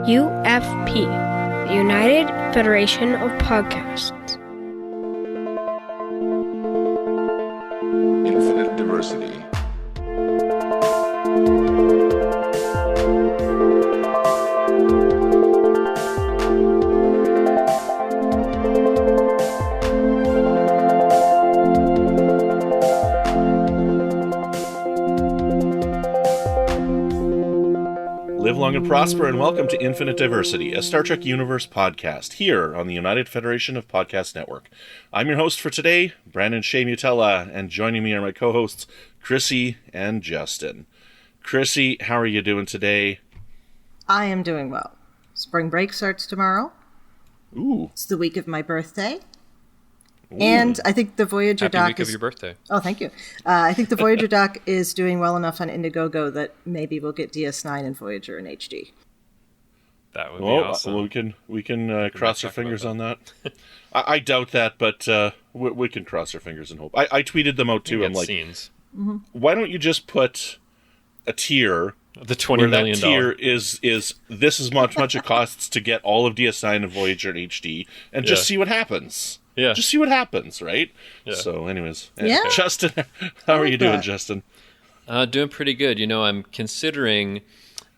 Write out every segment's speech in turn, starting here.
UFP, the United Federation of Podcasts. Infinite diversity. Live long and prosper, and welcome to Infinite Diversity, a Star Trek Universe podcast here on the United Federation of Podcast Network. I'm your host for today, Brandon Shea Mutella, and joining me are my co-hosts, Chrissie and Justin. Chrissie, how are you doing today? I am doing well. Spring break starts tomorrow. Ooh. It's the week of my birthday. Ooh. And I think the Voyager doc week of your birthday. Oh, thank you. I think the Voyager doc is doing well enough on Indiegogo that maybe we'll get DS9 and Voyager in HD. That would be awesome. Well, we can cross our fingers on that. I doubt that, but we can cross our fingers and hope. I tweeted them out too. I'm like, scenes. Why don't you just put a tier? The $20 million. That tier is this is much it costs to get all of DS9 and Voyager in HD, and just see what happens. Yeah. Just see what happens, right? Yeah. So, anyways. Yeah. Justin, how are you doing, Justin? Doing pretty good. You know, I'm considering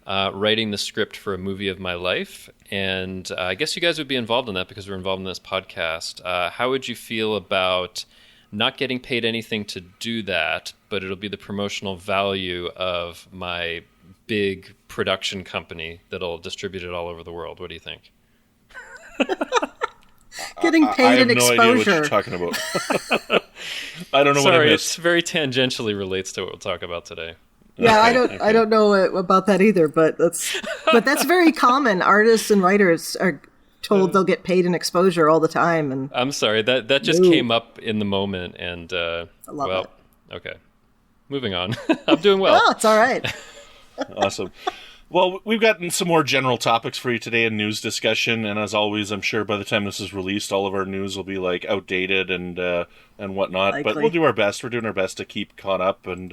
writing the script for a movie of my life, and I guess you guys would be involved in that because we're involved in this podcast. How would you feel about not getting paid anything to do that, but it'll be the promotional value of my big production company that'll distribute it all over the world? What do you think? Getting paid in exposure. I have no idea what you're talking about. I don't know what it is. It very tangentially relates to what we'll talk about today. Yeah, I don't know about that either, but that's very common. Artists and writers are told they'll get paid in exposure all the time. And I'm sorry, that just came up in the moment, and I love it. Okay, moving on. I'm doing well. Oh, it's all right. Awesome. Well, we've got some more general topics for you today in news discussion, and as always, I'm sure by the time this is released, all of our news will be like outdated and whatnot. Likely. But we'll do our best. We're doing our best to keep caught up, and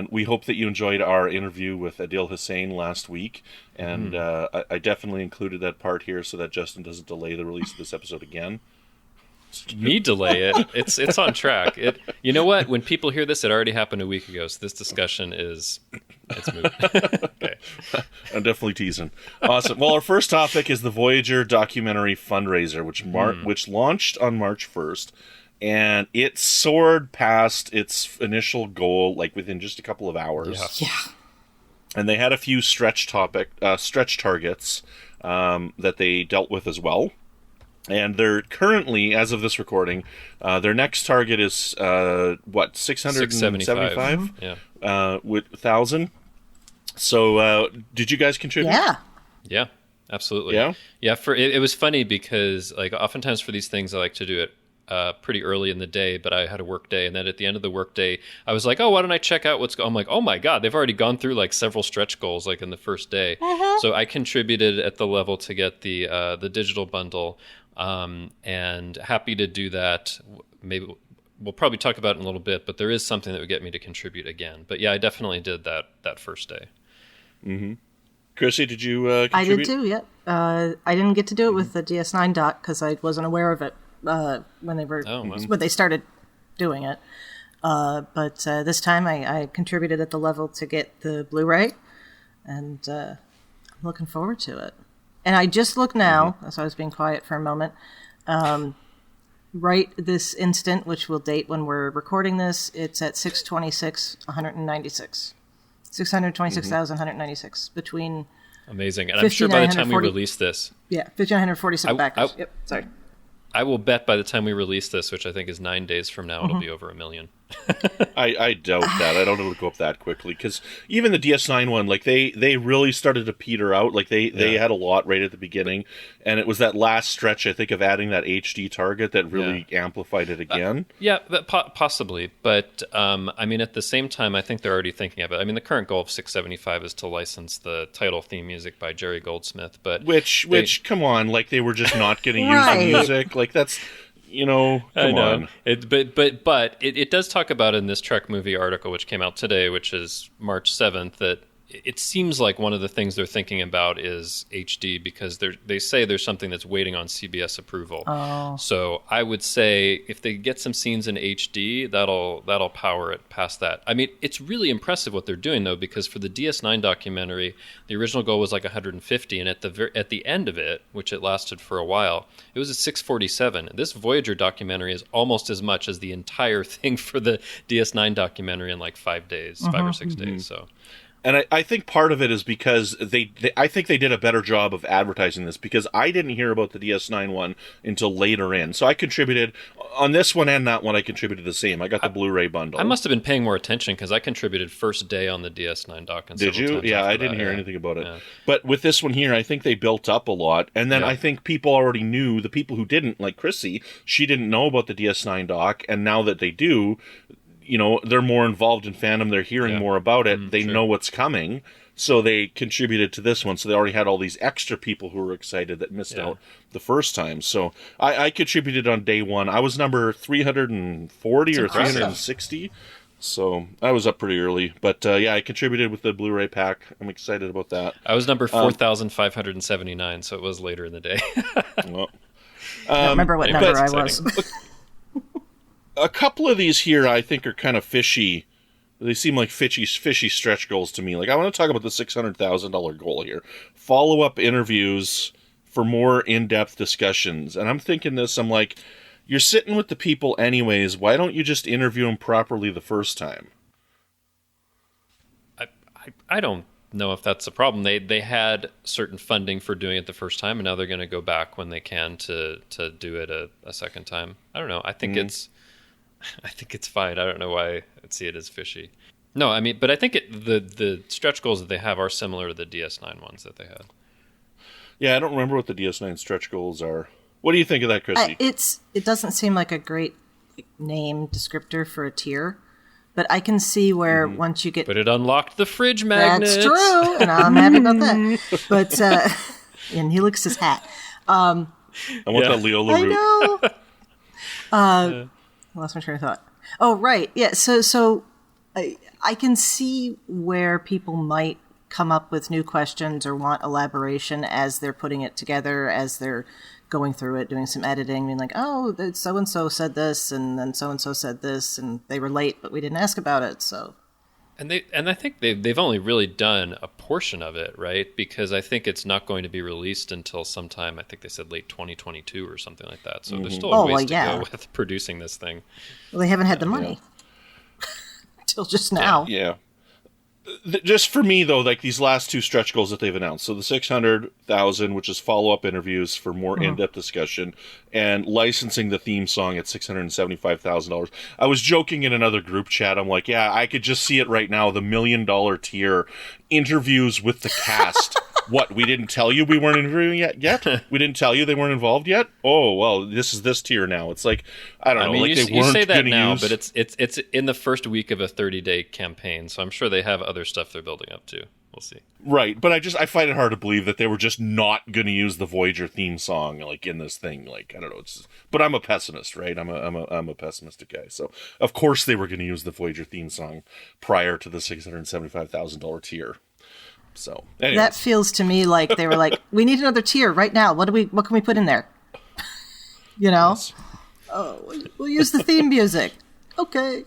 we hope that you enjoyed our interview with Adil Hussain last week. And I definitely included that part here so that Justin doesn't delay the release of this episode again. Me delay it? It's on track. You know what? When people hear this, it already happened a week ago. So this discussion it's moot. Okay. I'm definitely teasing. Awesome. Well, our first topic is the Voyager documentary fundraiser, which launched on March 1st, and it soared past its initial goal like within just a couple of hours. Yeah. And they had a few stretch targets that they dealt with as well. And they're currently, as of this recording, their next target is 675? Yeah. With 1,000. So, did you guys contribute? Yeah, absolutely. Yeah? Yeah, it was funny because, like, oftentimes for these things, I like to do it pretty early in the day, but I had a work day, and then at the end of the work day, I was like, oh, why don't I check out what's going on? I'm like, oh my God, they've already gone through, like, several stretch goals, like, in the first day. So I contributed at the level to get the digital bundle, and happy to do that. Maybe we'll probably talk about it in a little bit, but there is something that would get me to contribute again. But yeah, I definitely did that first day. Mm-hmm. Chrissie, did you contribute? I did too, yeah. I didn't get to do it with the DS9 doc because I wasn't aware of it when they started doing it. But this time I contributed at the level to get the Blu-ray, and I'm looking forward to it. And I just looked now, as I was being quiet for a moment, right this instant, which will date when we're recording this, it's at 626,196. 626,196 between. Amazing. And I'm sure by the time we release this. Yeah, 5,947 backers. Yep, sorry. I will bet by the time we release this, which I think is 9 days from now, it'll be over 1 million. I doubt that. I don't know it'll go up that quickly because even the DS9 one, like they really started to peter out. Like they had a lot right at the beginning, and it was that last stretch I think of adding that HD target that really amplified it again. Possibly, but I mean at the same time, I think they're already thinking of it. I mean the current goal of 675 is to license the title theme music by Jerry Goldsmith, but which come on, like they were just not going to use the music, like that's. You know, come on. But it does talk about in this Trek movie article, which came out today, which is March 7th, that it seems like one of the things they're thinking about is HD, because they say there's something that's waiting on CBS approval. Oh. So I would say if they get some scenes in HD, that'll power it past that. I mean, it's really impressive what they're doing, though, because for the DS9 documentary, the original goal was like 150, and at the end of it, which it lasted for a while, it was at 647. This Voyager documentary is almost as much as the entire thing for the DS9 documentary in like 5 days, 5 or 6 days. So. And I think part of it is because I think they did a better job of advertising this, because I didn't hear about the DS9 one until later in. So I contributed on this one and that one. I contributed the same. I got the Blu-ray bundle. I must have been paying more attention because I contributed first day on the DS9 doc. And did you? Yeah, I didn't hear anything about it. Yeah. But with this one here, I think they built up a lot. And then I think people already knew, the people who didn't, like Chrissie, she didn't know about the DS9 doc. And now that they do, you know, they're more involved in fandom. They're hearing more about it. They know what's coming. So they contributed to this one. So they already had all these extra people who were excited that missed out the first time. So I contributed on day one. I was number 340 or 360. So I was up pretty early. But I contributed with the Blu-ray pack. I'm excited about that. I was number 4,579. So it was later in the day. Well, I don't remember what number I was. A couple of these here I think are kind of fishy. They seem like fishy stretch goals to me. Like, I want to talk about the $600,000 goal here. Follow-up interviews for more in-depth discussions. And I'm thinking this, I'm like, you're sitting with the people anyways. Why don't you just interview them properly the first time? I don't know if that's a problem. They had certain funding for doing it the first time, and now they're going to go back when they can to do it a second time. I don't know. I think it's fine. I don't know why I'd see it as fishy. No, I mean, but I think the stretch goals that they have are similar to the DS9 ones that they had. Yeah, I don't remember what the DS9 stretch goals are. What do you think of that, Chrissie? It doesn't seem like a great name descriptor for a tier, but I can see where once you get... But it unlocked the fridge magnets. That's true, and I'm happy about that. But, and he looks his hat. I want that Leo LaRue. I know. I lost my train of thought. Oh, right. Yeah. So I can see where people might come up with new questions or want elaboration as they're putting it together, as they're going through it, doing some editing, being like, oh, so-and-so said this, and then so-and-so said this, and they were late, but we didn't ask about it, so... And I think they've only really done a portion of it, right? Because I think it's not going to be released until sometime, I think they said late 2022 or something like that. So there's still a ways to go with producing this thing. Well, they haven't had the money till just now. Yeah. Just for me, though, like these last two stretch goals that they've announced. So the 600,000, which is follow-up interviews for more in-depth discussion, and licensing the theme song at $675,000. I was joking in another group chat. I'm like, yeah, I could just see it right now. The $1 million tier interviews with the cast. What, we didn't tell you we weren't interviewing yet? We didn't tell you they weren't involved yet? Oh, well, this is this tier now. It's like, I don't know. Mean, like you say that now, but it's in the first week of a 30-day campaign, so I'm sure they have other stuff they're building up to. We'll see. Right, but I find it hard to believe that they were just not going to use the Voyager theme song like in this thing. Like, I don't know. But I'm a pessimist, right? I'm a pessimistic guy. So of course they were going to use the Voyager theme song prior to the $675,000 tier. So anyways. That feels to me like they were like, we need another tier right now. What can we put in there? You know? Yes. Oh, we'll use the theme music. Okay.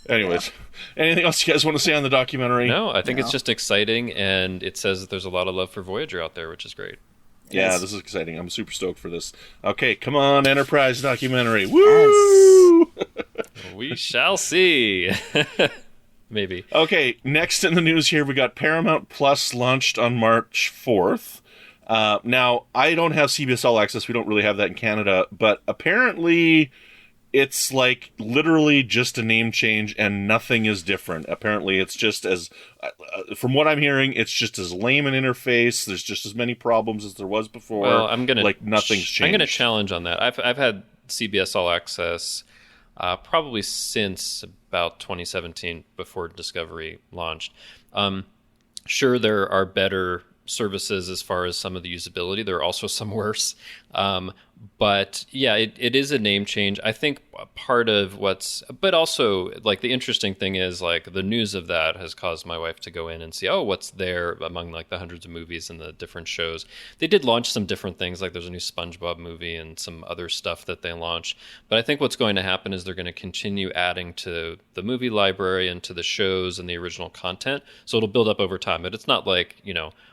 Anyways, anything else you guys want to say on the documentary? No, I think it's just exciting, and it says that there's a lot of love for Voyager out there, which is great. Yeah, this is exciting. I'm super stoked for this. Okay, come on, Enterprise documentary. Woo! Yes. We shall see. Maybe. Okay, next in the news here, we got Paramount Plus launched on March 4th. Now, I don't have CBS All Access. We don't really have that in Canada. But apparently, it's like literally just a name change and nothing is different. Apparently, it's just as, from what I'm hearing, it's just as lame an interface. There's just as many problems as there was before. Well, I'm gonna nothing's changed. I'm gonna challenge on that. I've had CBS All Access probably since about 2017, before Discovery launched. Sure, there are better services as far as some of the usability. There are also some worse. But yeah, it is a name change. I think part of but also like the interesting thing is like the news of that has caused my wife to go in and see, what's there among like the hundreds of movies and the different shows. They did launch some different things, like there's a new SpongeBob movie and some other stuff that they launched. But I think what's going to happen is they're going to continue adding to the movie library and to the shows and the original content. So it'll build up over time. But it's not like,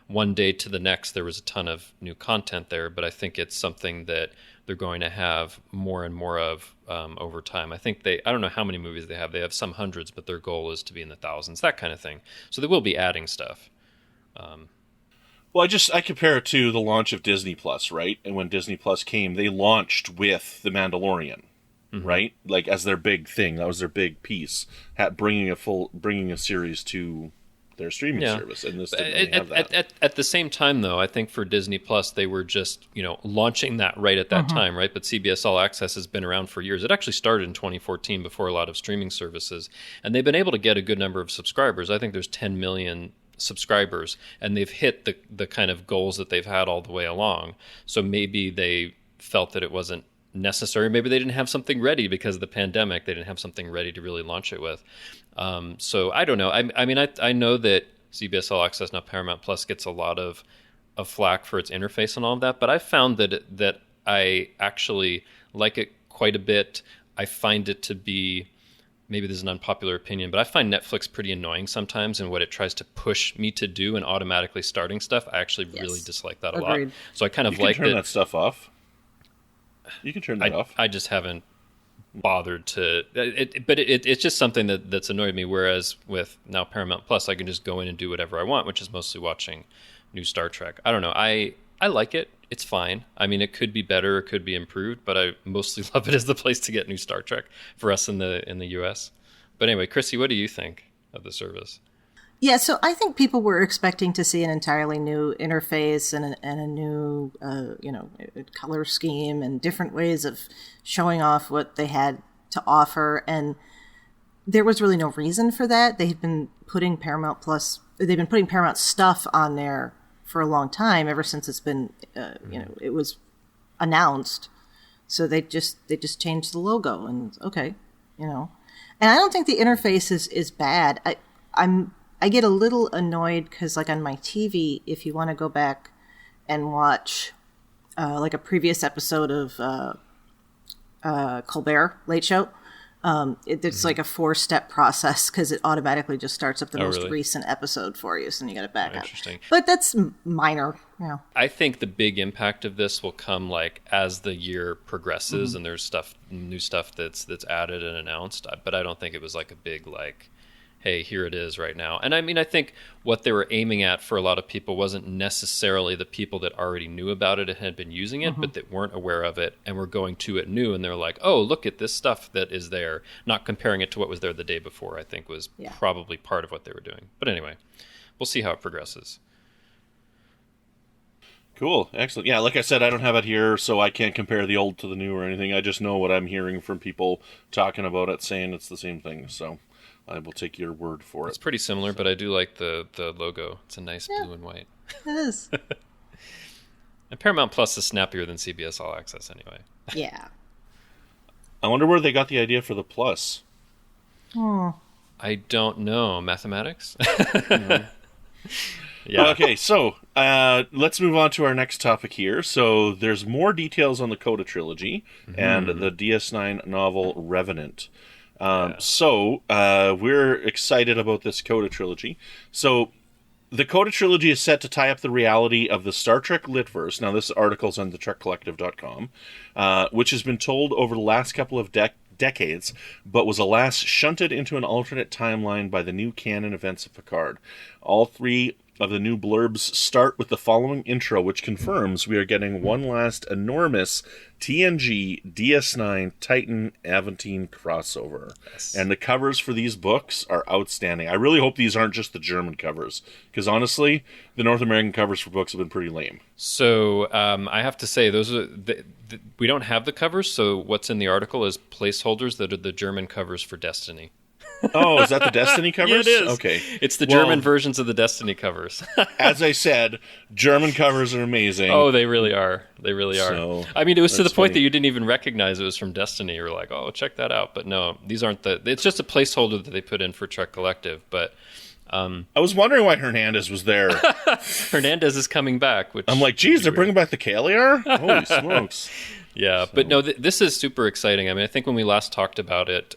one day to the next there was a ton of new content there, but I think it's something that they're going to have more and more of over time. I think I don't know how many movies they have. They have some hundreds, but their goal is to be in the thousands, that kind of thing. So they will be adding stuff. Well, I compare it to the launch of Disney Plus, right? And when Disney Plus came, they launched with The Mandalorian, right? Like as their big thing. That was their big piece, bringing a series to their streaming service, and this didn't really have that. At the same time, though, I think for Disney Plus, they were just launching that right at that time, right? But CBS All Access has been around for years. It actually started in 2014 before a lot of streaming services, and they've been able to get a good number of subscribers. I think there's 10 million subscribers, and they've hit the kind of goals that they've had all the way along. So maybe they felt that it wasn't necessary. Maybe they didn't have something ready because of the pandemic. They didn't have something ready to really launch it with. So I don't know. I know that CBS All Access, now Paramount Plus, gets a lot of flack for its interface and all of that, but I found that I actually like it quite a bit. I find it to be, maybe this is an unpopular opinion, but I find Netflix pretty annoying sometimes in what it tries to push me to do and automatically starting stuff. I actually really dislike that a lot. So I kind of like turn that stuff off. You can turn that off. I just haven't bothered to, but it's just something that's annoyed me. Whereas with now Paramount Plus, I can just go in and do whatever I want, which is mostly watching new Star Trek. I don't know. I like it. It's fine. I mean, it could be better, it could be improved, but I mostly love it as the place to get new Star Trek for us in the US. But anyway, Chrissy, what do you think of the service? Yeah, so I think people were expecting to see an entirely new interface and a new, color scheme and different ways of showing off what they had to offer. And there was really no reason for that. They had been putting Paramount stuff on there for a long time, ever since it's been, it was announced. So they just changed the logo and and I don't think the interface is bad. I get a little annoyed because, like, on my TV, if you want to go back and watch, like, a previous episode of Colbert Late Show, it's like a 4-step process because it automatically just starts up the most recent episode for you, so then you got to back up. Interesting. But that's minor, I think the big impact of this will come, like, as the year progresses and there's new stuff that's added and announced. But I don't think it was like a big, like, hey, here it is right now. And I mean, I think what they were aiming at for a lot of people wasn't necessarily the people that already knew about it and had been using it, but that weren't aware of it and were going to it new. And they're like, oh, look at this stuff that is there. Not comparing it to what was there the day before, I think was probably part of what they were doing. But anyway, we'll see how it progresses. Cool. Excellent. Yeah, like I said, I don't have it here, so I can't compare the old to the new or anything. I just know what I'm hearing from people talking about it, saying it's the same thing. So I will take your word for it. It's pretty similar, but I do like the logo. It's a nice blue and white. It is. And Paramount Plus is snappier than CBS All Access anyway. Yeah. I wonder where they got the idea for the plus. I don't know. Mathematics? Yeah. Okay, so let's move on to our next topic here. So there's more details on the Coda trilogy and the DS9 novel Revenant. So we're excited about this Coda trilogy. So the Coda trilogy is set to tie up the reality of the Star Trek Litverse. Now, this article's on thetrekcollective.com, which has been told over the last couple of decades, but was alas shunted into an alternate timeline by the new canon events of Picard. All three of the new blurbs start with the following intro, which confirms we are getting one last enormous TNG DS9 Titan Aventine crossover. Yes. And the covers for these books are outstanding. I really hope these aren't just the German covers, because honestly, the North American covers for books have been pretty lame. So I have to say, those are we don't have the covers, so what's in the article is placeholders that are the German covers for Destiny. Oh, is that the Destiny covers? Yeah, it is. Okay. It's the German versions of the Destiny covers. As I said, German covers are amazing. Oh, they really are. They really are. So, I mean, it was to the point funny. that you didn't even recognize it was from Destiny. You were like, oh, check that out. But no, these aren't it's just a placeholder that they put in for Trek Collective. But I was wondering why Hernandez was there. Hernandez is coming back. Which I'm like, geez, they're bringing back the Kaliar? Holy smokes. Yeah, but no, this is super exciting. I mean, I think when we last talked about it,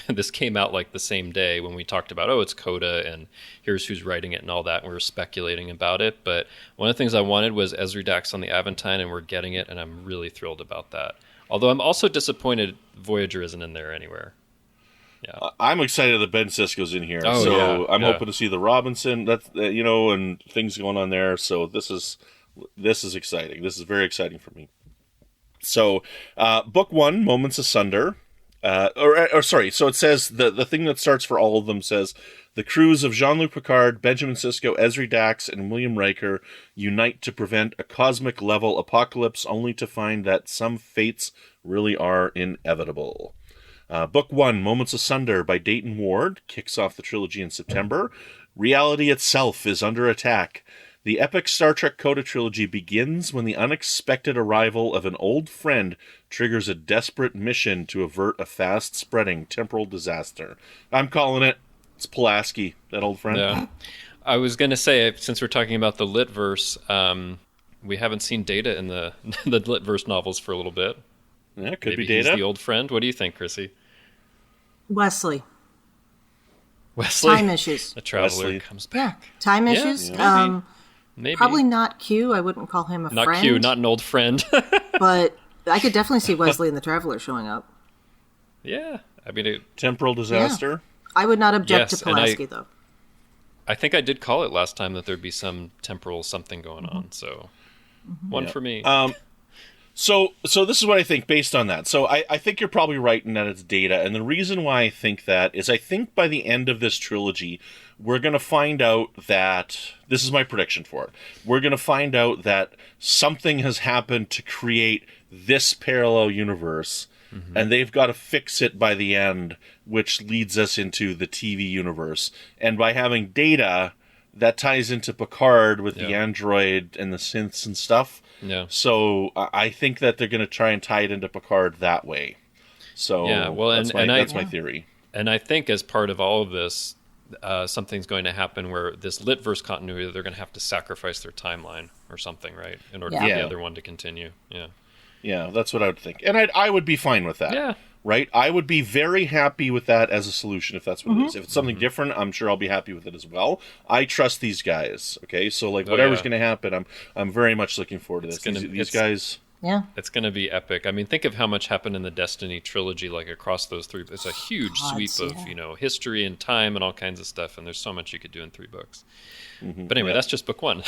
this came out like the same day when we talked about, it's Coda and here's who's writing it and all that. And we were speculating about it. But one of the things I wanted was Ezri Dax on the Aventine, and we're getting it, and I'm really thrilled about that. Although I'm also disappointed Voyager isn't in there anywhere. Yeah, I'm excited that Ben Sisko's in here. Oh, so yeah, I'm hoping to see the Robinson, and things going on there. So this is exciting. This is very exciting for me. So, book 1, Moments Asunder, so it says, the thing that starts for all of them says, the crews of Jean-Luc Picard, Benjamin Sisko, Ezri Dax, and William Riker unite to prevent a cosmic-level apocalypse, only to find that some fates really are inevitable. Book 1, Moments Asunder by Dayton Ward, kicks off the trilogy in September. Reality itself is under attack. The epic Star Trek Coda trilogy begins when the unexpected arrival of an old friend triggers a desperate mission to avert a fast-spreading temporal disaster. I'm calling it. It's Pulaski, that old friend. Yeah. I was going to say, since we're talking about the Litverse, we haven't seen Data in the Litverse novels for a little bit. Yeah, could Maybe be Data. He's the old friend. What do you think, Chrissy? Wesley. Wesley? Time issues. A traveler Wesley. comes back. Yeah, time issues. Yeah, maybe. Probably not Q. I wouldn't call him a Not friend. Q, not an old friend. But I could definitely see Wesley and the Traveler showing up. Yeah. I mean, Temporal disaster. I would not object Yes, to Pulaski, though. I think I did call it last time that there'd be some temporal something going on. So, one for me. So this is what I think based on that. So I think you're probably right in that it's Data. And the reason why I think that is I think by the end of this trilogy, we're going to find out that, this is my prediction for it, we're going to find out that something has happened to create this parallel universe, and they've got to fix it by the end, which leads us into the TV universe. And by having Data, that ties into Picard with the android and the synths and stuff. Yeah. So I think that they're going to try and tie it into Picard that way. So Yeah, well, that's my theory. And I think as part of all of this, something's going to happen where this Litverse continuity, they're going to have to sacrifice their timeline or something, right? In order for the other one to continue. Yeah. Yeah, that's what I would think. And I would be fine with that. Yeah. Right? I would be very happy with that as a solution if that's what it is. If it's something different, I'm sure I'll be happy with it as well. I trust these guys. Okay? So whatever's going to happen, I'm very much looking forward to this. These guys... Yeah. It's going to be epic. I mean, think of how much happened in the Destiny trilogy, like across those three. It's a huge sweep of, history and time and all kinds of stuff. And there's so much you could do in 3 books. But anyway, that's just book 1.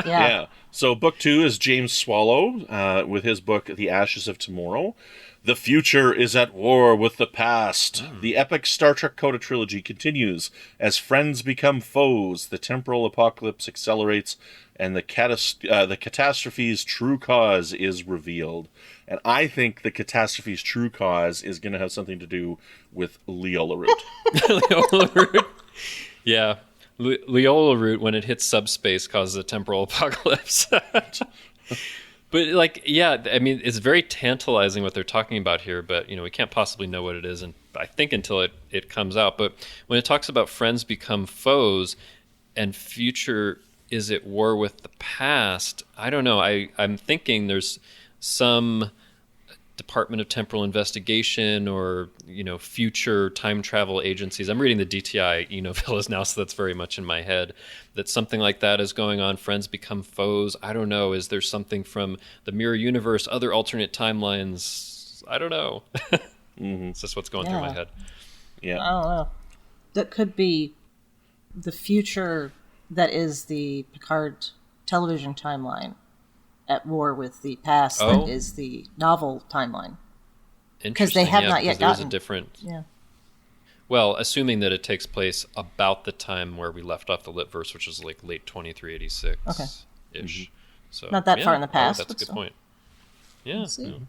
Yeah. So book 2 is James Swallow with his book, The Ashes of Tomorrow. The future is at war with the past. The epic Star Trek Coda trilogy continues. As friends become foes, the temporal apocalypse accelerates, and the catastrophe's true cause is revealed. And I think the catastrophe's true cause is going to have something to do with Leola Root. Leola Root. Yeah. Leola Root, when it hits subspace, causes a temporal apocalypse. But, I mean, it's very tantalizing what they're talking about here, but, we can't possibly know what it is, and I think until it comes out. But when it talks about friends become foes and future is at war with the past, I don't know. I'm thinking there's some Department of Temporal Investigation or, future time travel agencies. I'm reading the DTI novellas now, so that's very much in my head, that something like that is going on. Friends become foes. I don't know. Is there something from the mirror universe, other alternate timelines? I don't know. It's just what's going through my head. Yeah. I don't know. That could be the future that is the Picard television timeline at war with the past that is the novel timeline. Because they have not yet gotten... There's a different... Yeah. Well, assuming that it takes place about the time where we left off the Litverse, which is like late 2386-ish. So, not that far in the past. That's a good point. Yeah. see.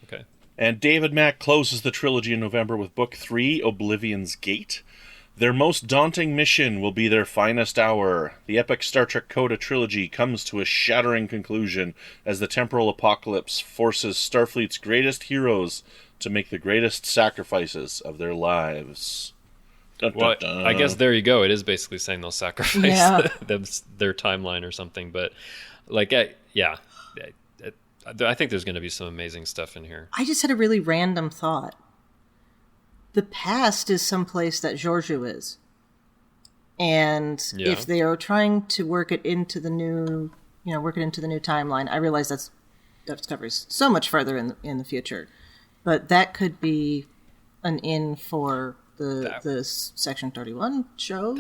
Okay. And David Mack closes the trilogy in November with Book 3, Oblivion's Gate. Their most daunting mission will be their finest hour. The epic Star Trek Coda trilogy comes to a shattering conclusion as the temporal apocalypse forces Starfleet's greatest heroes to make the greatest sacrifices of their lives. Dun, well, dun, dun. I guess there you go. It is basically saying they'll sacrifice their timeline or something. But, like, I think there's going to be some amazing stuff in here. I just had a really random thought. The past is someplace that Georgiou is. And if they are trying to work it into the new timeline, I realize that Discovery's so much further in the future. But that could be an in for the Section 31 show.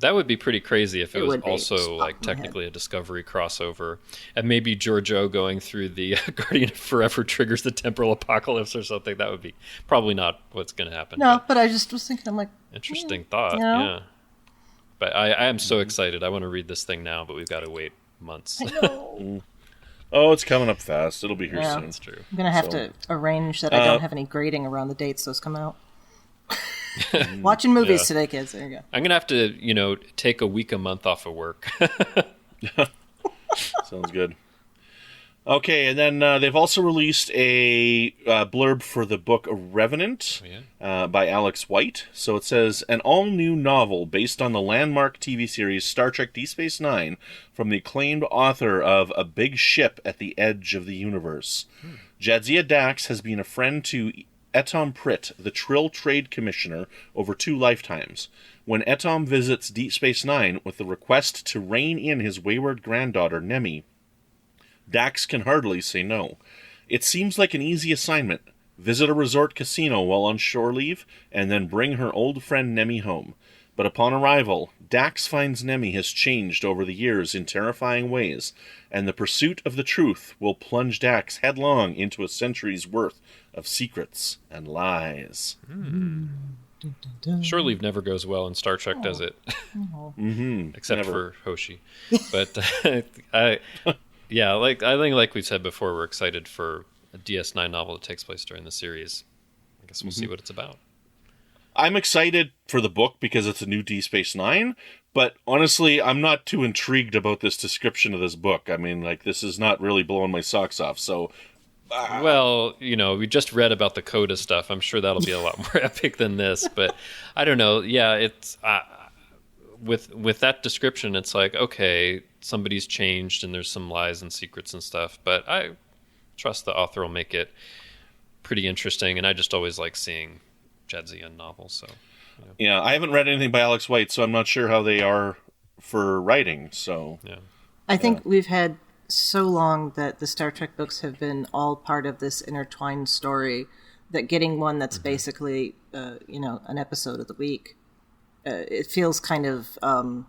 That would be pretty crazy if it was also like technically a Discovery crossover, and maybe Georgiou going through the Guardian of Forever triggers the temporal apocalypse or something. That would be probably not what's going to happen. No, but I just was thinking, I'm like, interesting thought. Yeah, but I am so excited. I want to read this thing now, but we've got to wait months. I know. Oh, it's coming up fast. It'll be here soon. That's true. I'm going to have to arrange that I don't have any grading around the dates those come out. Watching movies today, kids. There you go. I'm gonna have to, take a week, a month off of work. Sounds good. Okay, and then they've also released a blurb for the book Revenant by Alex White. So it says, an all-new novel based on the landmark TV series Star Trek Deep Space Nine from the acclaimed author of A Big Ship at the Edge of the Universe. Jadzia Dax has been a friend to Etom Pritt, the Trill Trade Commissioner, over 2 lifetimes. When Etom visits Deep Space Nine with the request to rein in his wayward granddaughter, Nemi, Dax can hardly say no. It seems like an easy assignment. Visit a resort casino while on shore leave, and then bring her old friend Nemi home. But upon arrival, Dax finds Nemi has changed over the years in terrifying ways, and the pursuit of the truth will plunge Dax headlong into a century's worth of secrets and lies. Shore leave never goes well in Star Trek, does it? Except never. for Hoshi. But I think like we've said before, we're excited for a DS9 novel that takes place during the series. I guess we'll see what it's about. I'm excited for the book because it's a new Deep Space Nine, but honestly, I'm not too intrigued about this description of this book. I mean, like, this is not really blowing my socks off, so... Well, we just read about the Coda stuff. I'm sure that'll be a lot more epic than this, but I don't know. Yeah, it's... with that description, it's like, okay, somebody's changed and there's some lies and secrets and stuff, but I trust the author will make it pretty interesting, and I just always like seeing Jadzia novels. So, yeah, I haven't read anything by Alex White, so I'm not sure how they are for writing. So, I think we've had so long that the Star Trek books have been all part of this intertwined story that getting one that's basically, an episode of the week, it feels kind of, the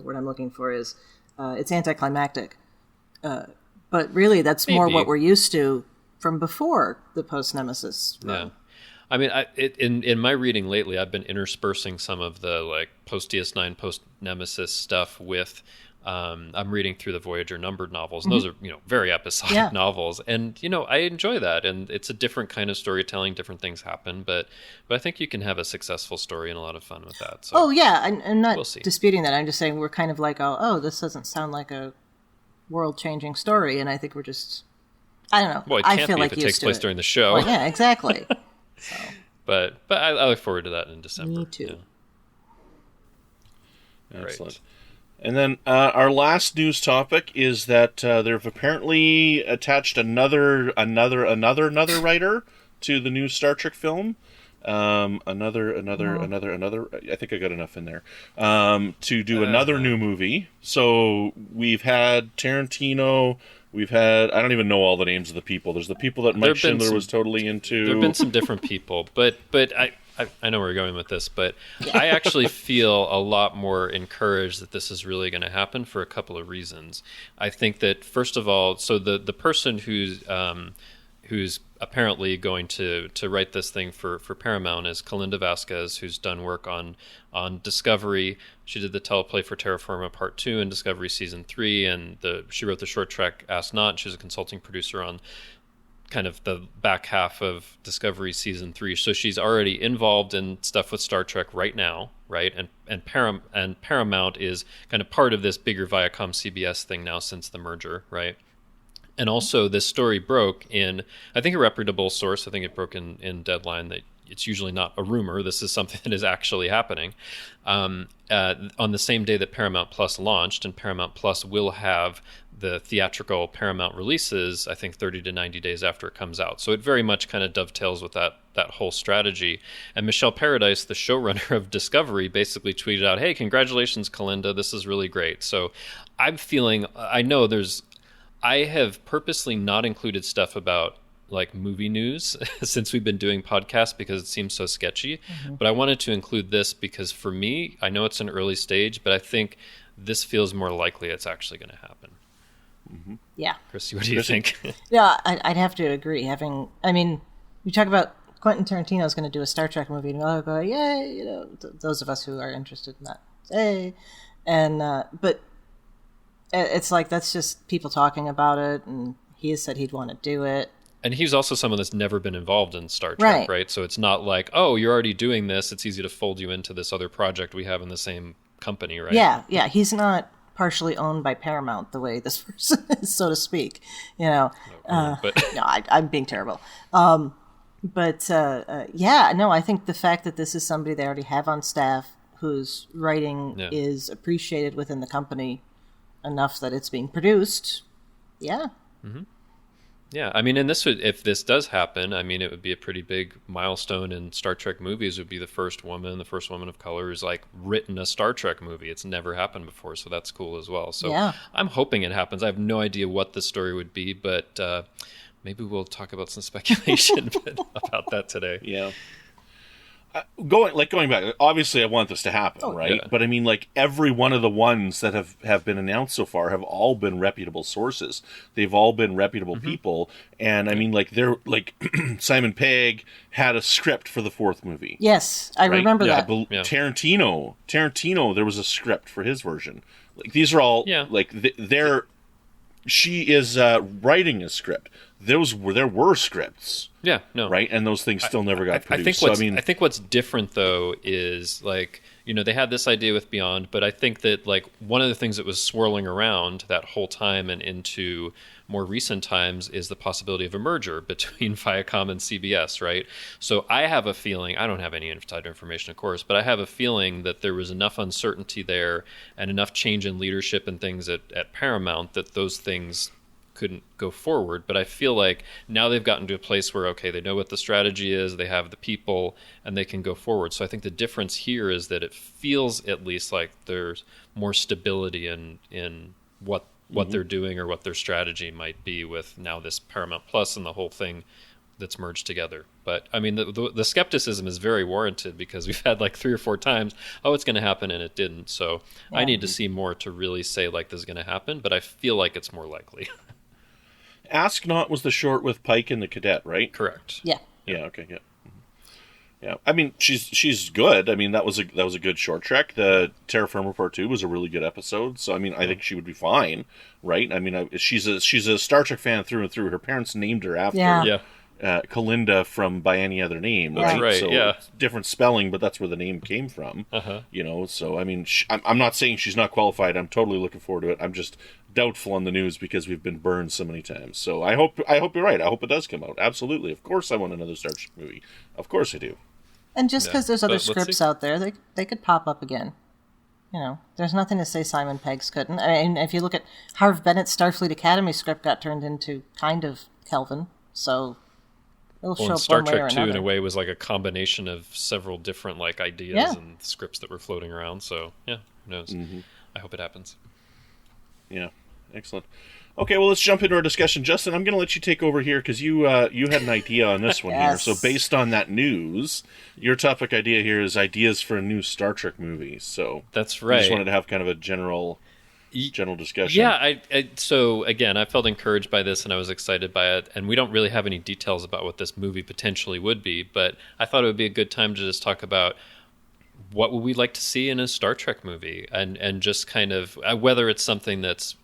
word I'm looking for is, it's anticlimactic. But really, that's more what we're used to from before the post-Nemesis run. Yeah. I mean, in my reading lately, I've been interspersing some of the like post-DS9, post-Nemesis stuff with. I'm reading through the Voyager numbered novels, and those are very episodic novels, and I enjoy that, and it's a different kind of storytelling. Different things happen, but I think you can have a successful story and a lot of fun with that. So, I'm not disputing that. I'm just saying we're kind of like, this doesn't sound like a world-changing story, and I think we're just, I don't know. Well, it can't be if it takes place during the show. Well, yeah, exactly. So. But I look forward to that in December. Me too. Yeah. Excellent. Right. And then our last news topic is that they've apparently attached another writer to the new Star Trek film. Another. I think I got enough in there to do another new movie. So we've had Tarantino. We've had, I don't even know all the names of the people. There's the people that Mike Schindler was totally into. There have been some different people, but I know where you're going with this, but I actually feel a lot more encouraged that this is really going to happen for a couple of reasons. I think that, first of all, so the person who's apparently going to write this thing for Paramount is Kalinda Vasquez, who's done work on Discovery. She did the teleplay for Terra Firma Part 2 and Discovery Season 3, and she wrote the short track Ask Not. She was a consulting producer on kind of the back half of Discovery season 3. So she's already involved in stuff with Star Trek right now, right? And Paramount is kind of part of this bigger Viacom CBS thing now since the merger, right? And also this story broke in, I think, a reputable source. I think it broke in Deadline, that it's usually not a rumor. This is something that is actually happening. On the same day that Paramount Plus launched, and Paramount Plus will have the theatrical Paramount releases, I think 30 to 90 days after it comes out. So it very much kind of dovetails with that whole strategy. And Michelle Paradise, the showrunner of Discovery, basically tweeted out, "Hey, congratulations, Kalinda. This is really great." So I'm feeling, I have purposely not included stuff about like movie news since we've been doing podcasts because it seems so sketchy. But I wanted to include this because for me, I know it's an early stage, but I think this feels more likely it's actually going to happen. Yeah. Chrissy, what do you think? Yeah, I'd have to agree. You talk about Quentin Tarantino's going to do a Star Trek movie, and I'll go, yay, those of us who are interested in that, hey. And, but it's like, that's just people talking about it, and he has said he'd want to do it. And he's also someone that's never been involved in Star Trek, right? So it's not like, oh, you're already doing this. It's easy to fold you into this other project we have in the same company, right? Yeah. He's not partially owned by Paramount the way this person is, so to speak. No, I'm being terrible. I think the fact that this is somebody they already have on staff whose writing is appreciated within the company enough that it's being produced. Yeah. Mm-hmm. Yeah, and if this does happen, it would be a pretty big milestone in Star Trek movies. It would be the first woman of color who's like written a Star Trek movie. It's never happened before, so that's cool as well. So I'm hoping it happens. I have no idea what the story would be, but maybe we'll talk about some speculation about that today. Yeah. Going back, obviously I want this to happen, right? Yeah. But every one of the ones that have been announced so far have all been reputable sources. They've all been reputable people. And they're Simon Pegg had a script for the 4th movie. Yes, I remember that. Tarantino, there was a script for his version. These are all, she is writing a script. There were scripts. Yeah, no. Right? And those things still never got produced. I think what's different, though, is, they had this idea with Beyond, but I think that, one of the things that was swirling around that whole time and into more recent times is the possibility of a merger between Viacom and CBS, right? So I have a feeling, I don't have any insider information, of course, but I have a feeling that there was enough uncertainty there and enough change in leadership and things at Paramount that those things couldn't go forward. But I feel like now they've gotten to a place where, okay, they know what the strategy is, they have the people, and they can go forward. So I think the difference here is that it feels at least like there's more stability in what they're doing or what their strategy might be with now this Paramount Plus and the whole thing that's merged together. But the skepticism is very warranted because we've had 3 or 4 times, oh, it's going to happen, and it didn't. So I need to see more to really say this is going to happen, but I feel like it's more likely. Ask Not was the short with Pike and the Cadet, right? Correct. Yeah. Yeah. Okay. Yeah. Yeah. She's good. That was a good short trek. The Terra Firma Part 2 was a really good episode. So I think she would be fine, right? She's a Star Trek fan through and through. Her parents named her after Kalinda from By Any Other Name. That's right. So it's different spelling, but that's where the name came from. So I'm not saying she's not qualified. I'm totally looking forward to it. I'm just doubtful on the news because we've been burned so many times. So I hope you're right. I hope it does come out. Absolutely. Of course I want another Star Trek movie. Of course I do. And just because there's other scripts out there, they could pop up again. There's nothing to say Simon Pegg's couldn't. If you look at Harv Bennett's Starfleet Academy script got turned into kind of Kelvin, so it'll show up Star one way or Trek 2 another. in a way was a combination of several different ideas and scripts that were floating around. So who knows? I hope it happens. Yeah, excellent. Okay, well, let's jump into our discussion. Justin, I'm going to let you take over here because you had an idea on this one here. So based on that news, your topic idea here is ideas for a new Star Trek movie. So that's right. I just wanted to have kind of a general discussion. Yeah, so again, I felt encouraged by this and I was excited by it. And we don't really have any details about what this movie potentially would be, but I thought it would be a good time to just talk about what would we like to see in a Star Trek movie and just kind of whether it's something that's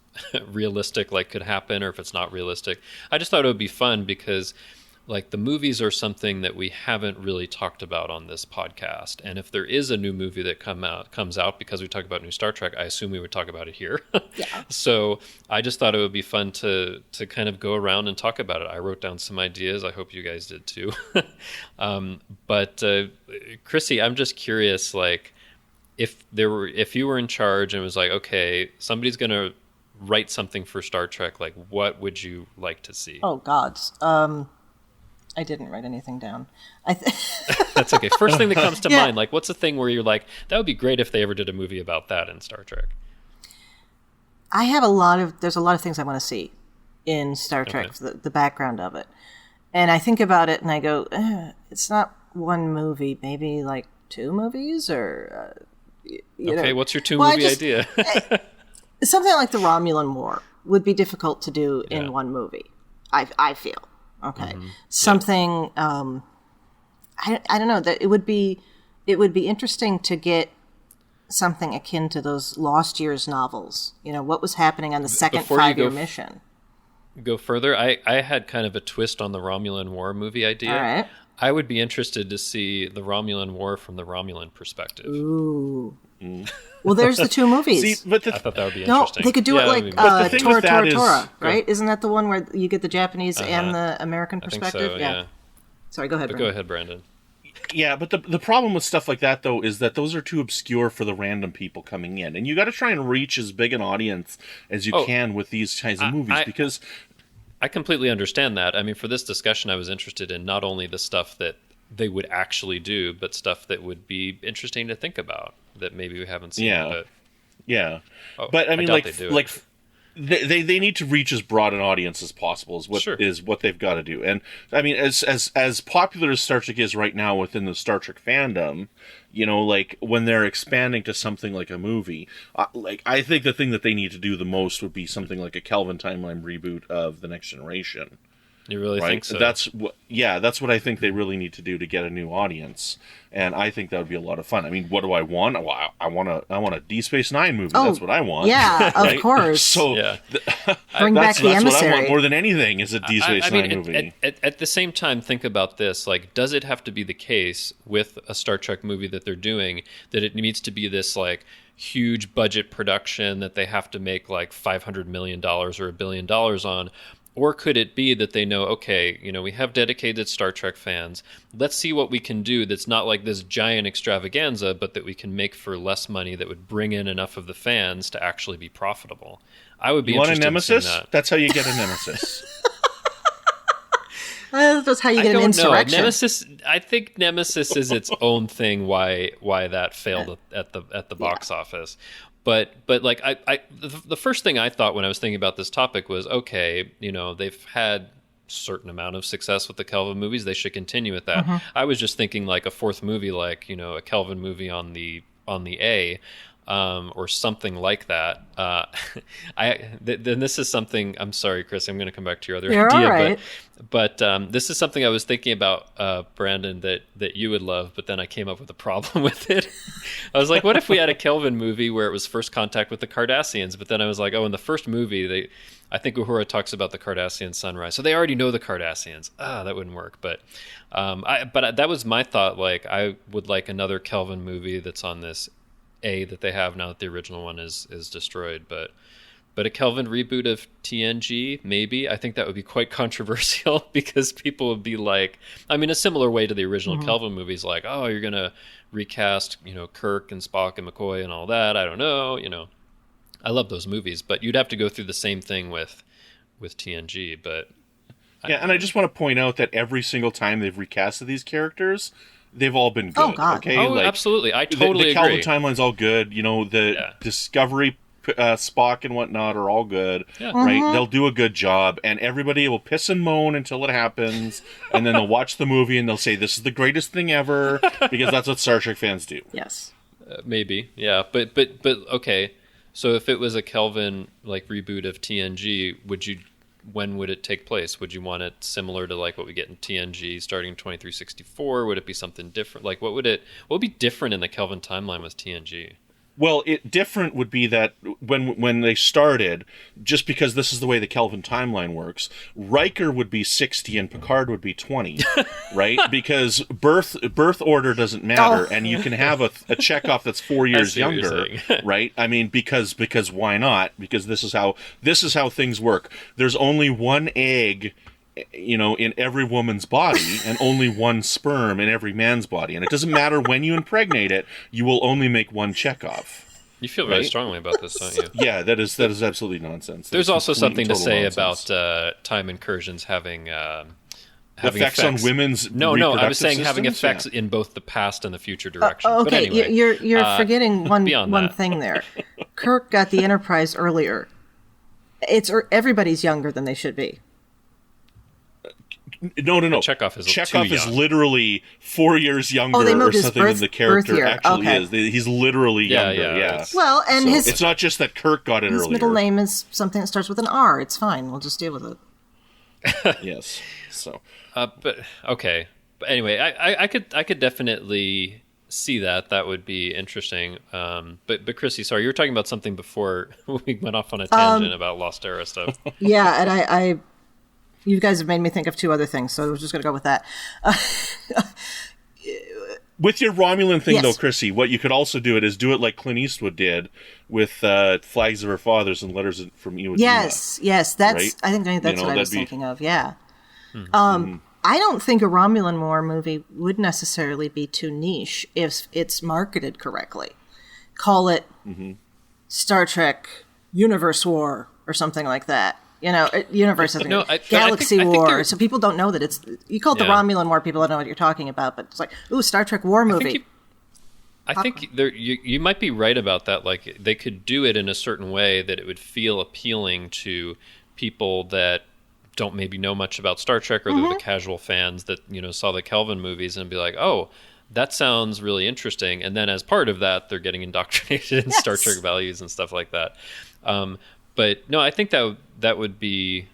realistic, like could happen, or if it's not realistic. I just thought it would be fun because like the movies are something that we haven't really talked about on this podcast. And if there is a new movie that comes out because we talk about new Star Trek, I assume we would talk about it here. Yeah. So I just thought it would be fun to kind of go around and talk about it. I wrote down some ideas. I hope you guys did too. But Chrissie, I'm just curious, like if you were in charge and it was like, okay, somebody's going to write something for Star Trek, like what would you like to see? Oh gods. I didn't write anything down. That's okay. First thing that comes to mind, like what's the thing where you're like, that would be great if they ever did a movie about that in Star Trek? I have there's a lot of things I want to see in Star Trek, the background of it. And I think about it and I go, it's not one movie, maybe like 2 movies or, what's your 2-movie idea? Something like the Romulan War would be difficult to do in one movie, I feel. Okay. Mm-hmm. Something, I don't know, that it would be interesting to get something akin to those Lost Years novels. What was happening on the second 5-year mission. Go further. I had kind of a twist on the Romulan War movie idea. All right. I would be interested to see the Romulan War from the Romulan perspective. Ooh. Well, there's the 2 movies. See, but I thought that would be interesting. No, they could do it like Tora, right? Isn't that the one where you get the Japanese and the American perspective? I think so, yeah. Sorry, go ahead, Brandon. Go ahead, Brandon. Yeah, but the problem with stuff like that, though, is that those are too obscure for the random people coming in. And you got to try and reach as big an audience as you can with these kinds of movies, because... I completely understand that. I mean, for this discussion, I was interested in not only the stuff that they would actually do, but stuff that would be interesting to think about that maybe we haven't seen. But I mean, they need to reach as broad an audience as possible. Is what they've got to do. And I mean, as popular as Star Trek is right now within the Star Trek fandom, like when they're expanding to something like a movie, I think the thing that they need to do the most would be something like a Kelvin timeline reboot of The Next Generation. You really think so? That's what I think they really need to do to get a new audience, and I think that would be a lot of fun. I mean, what do I want? Well, I want a Deep Space Nine movie. That's what I want. Yeah, of course. So bring back the emissary. That's what I want more than anything is a Deep Space Nine movie. At the same time, think about this: like, does it have to be the case with a Star Trek movie that they're doing that it needs to be this like huge budget production that they have to make like $500 million or $1 billion on? Or could it be that they know, okay, we have dedicated Star Trek fans. Let's see what we can do that's not like this giant extravaganza, but that we can make for less money that would bring in enough of the fans to actually be profitable. I would be interested in seeing that. That's how you get a nemesis. That's how you get an insurrection. Nemesis. I think Nemesis is its own thing. Why that failed at the box office. But like the first thing I thought when I was thinking about this topic was, okay, they've had certain amount of success with the Kelvin movies. They should continue with that. Mm-hmm. I was just thinking like a 4th movie, like a Kelvin movie on the A. Or something like that. Then this is something. I'm sorry, Chris. I'm going to come back to your other idea, all right. but this is something I was thinking about, Brandon, that you would love. But then I came up with a problem with it. I was like, what if we had a Kelvin movie where it was first contact with the Cardassians? But then I was like, in the first movie, I think Uhura talks about the Cardassian sunrise, so they already know the Cardassians. That wouldn't work. But that was my thought. Like, I would like another Kelvin movie that's on this A that they have now that the original one is destroyed, but a Kelvin reboot of TNG, maybe. I think that would be quite controversial because people would be like, I mean, a similar way to the original Kelvin movies, like, oh, you're gonna recast, Kirk and Spock and McCoy and all that. I don't know, I love those movies, but you'd have to go through the same thing with TNG. But and I just want to point out that every single time they've recasted these characters, they've all been good. Oh, God. Okay? Oh, absolutely. I totally agree. The Kelvin timeline's all good. The Discovery, Spock and whatnot are all good. Yeah. Right? Mm-hmm. They'll do a good job, and everybody will piss and moan until it happens, and then they'll watch the movie and they'll say, this is the greatest thing ever, because that's what Star Trek fans do. Yes. Maybe. Yeah. But okay. So if it was a Kelvin like reboot of TNG, when would it take place? Would you want it similar to like what we get in TNG starting in 2364? Would it be something different? Like what would be different in the Kelvin timeline with TNG? Well, different would be that when they started, just because this is the way the Kelvin timeline works, Riker would be 60 and Picard would be 20, right? Because birth order doesn't matter, and you can have a Chekhov that's 4 years younger, right? I mean, because why not? Because this is how things work. There's only one egg, in every woman's body, and only one sperm in every man's body. And it doesn't matter when you impregnate it, you will only make one Chekhov. You feel very strongly about this, don't you? Yeah, that is absolutely nonsense. There's also something to say nonsense about time incursions having effects on women's No, I was saying systems? having effects in both the past and the future direction. Okay, but anyway, you're forgetting one thing there. Kirk got the Enterprise earlier. Everybody's younger than they should be. No. Chekhov is literally 4 years younger or something than the character actually is. He's literally younger. Yeah. Well, and it's not just that Kirk got it earlier. His middle name is something that starts with an R. It's fine. We'll just deal with it. Yes. So. But okay. But anyway, I could definitely see that. That would be interesting. But Chrissy, sorry, you were talking about something before we went off on a tangent about Lost Era stuff. Yeah, and I you guys have made me think of two other things, so I was just going to go with that. With your Romulan thing, yes. though, Chrissy, what you could also do is do it like Clint Eastwood did with Flags of Our Fathers and Letters from Iwo Jima. Yes, that's. Right? I think that's what I was thinking of. Yeah. I don't think a Romulan War movie would necessarily be too niche if it's marketed correctly. Call it Star Trek Universe War or something like that. Universe Galaxy War. So people don't know that it's... You call it the Romulan War, people don't know what you're talking about, but it's like, ooh, Star Trek War movie. I think you might be right about that. Like, they could do it in a certain way that it would feel appealing to people that don't maybe know much about Star Trek, or they're the casual fans that, saw the Kelvin movies and be like, oh, that sounds really interesting. And then as part of that, they're getting indoctrinated in Star Trek values and stuff like that. But no, I think that would be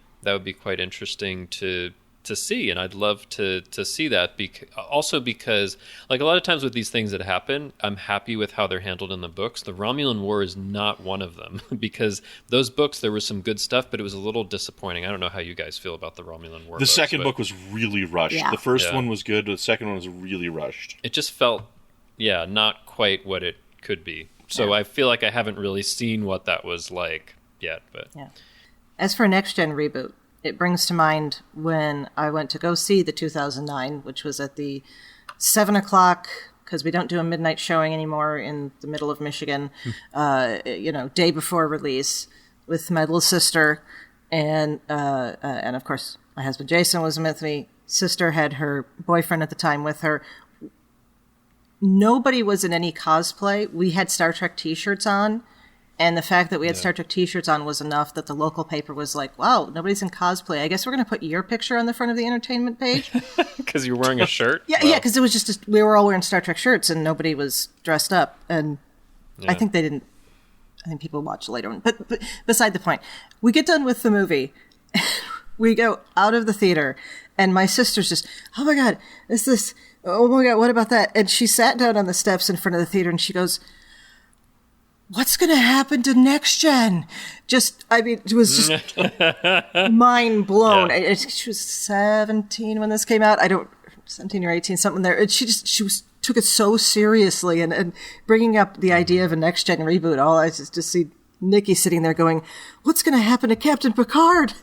quite interesting to see, and I'd love to see that. Also because, like, a lot of times with these things that happen, I'm happy with how they're handled in the books. The Romulan War is not one of them, because those books, there was some good stuff, but it was a little disappointing. I don't know how you guys feel about the Romulan War. The second book was really rushed. Yeah. The first one was good, but the second one was really rushed. It just felt, not quite what it could be. So I feel like I haven't really seen what that was like yet. But as for Next Gen reboot, it brings to mind when I went to go see the 2009, which was at the 7 o'clock, because we don't do a midnight showing anymore in the middle of Michigan, day before release, with my little sister, and of course my husband Jason was with me. Sister had her boyfriend at the time with her. Nobody was in any cosplay. We had Star Trek t-shirts on. And the fact that we had Star Trek t-shirts on was enough that the local paper was like, wow, nobody's in cosplay. I guess we're going to put your picture on the front of the entertainment page. Because you're wearing a shirt? Yeah, because it was just, we were all wearing Star Trek shirts and nobody was dressed up. And I think they didn't, I think people watched later on. But beside the point, we get done with the movie. We go out of the theater and my sister's just, oh my God, oh my God, what about that? And she sat down on the steps in front of the theater and she goes, what's going to happen to Next Gen? It was just mind blown. Yeah. She was 17 when this came out. 17 or 18, something there. She took it so seriously and bringing up the idea of a Next Gen reboot. All I just see Nikki sitting there going, what's going to happen to Captain Picard?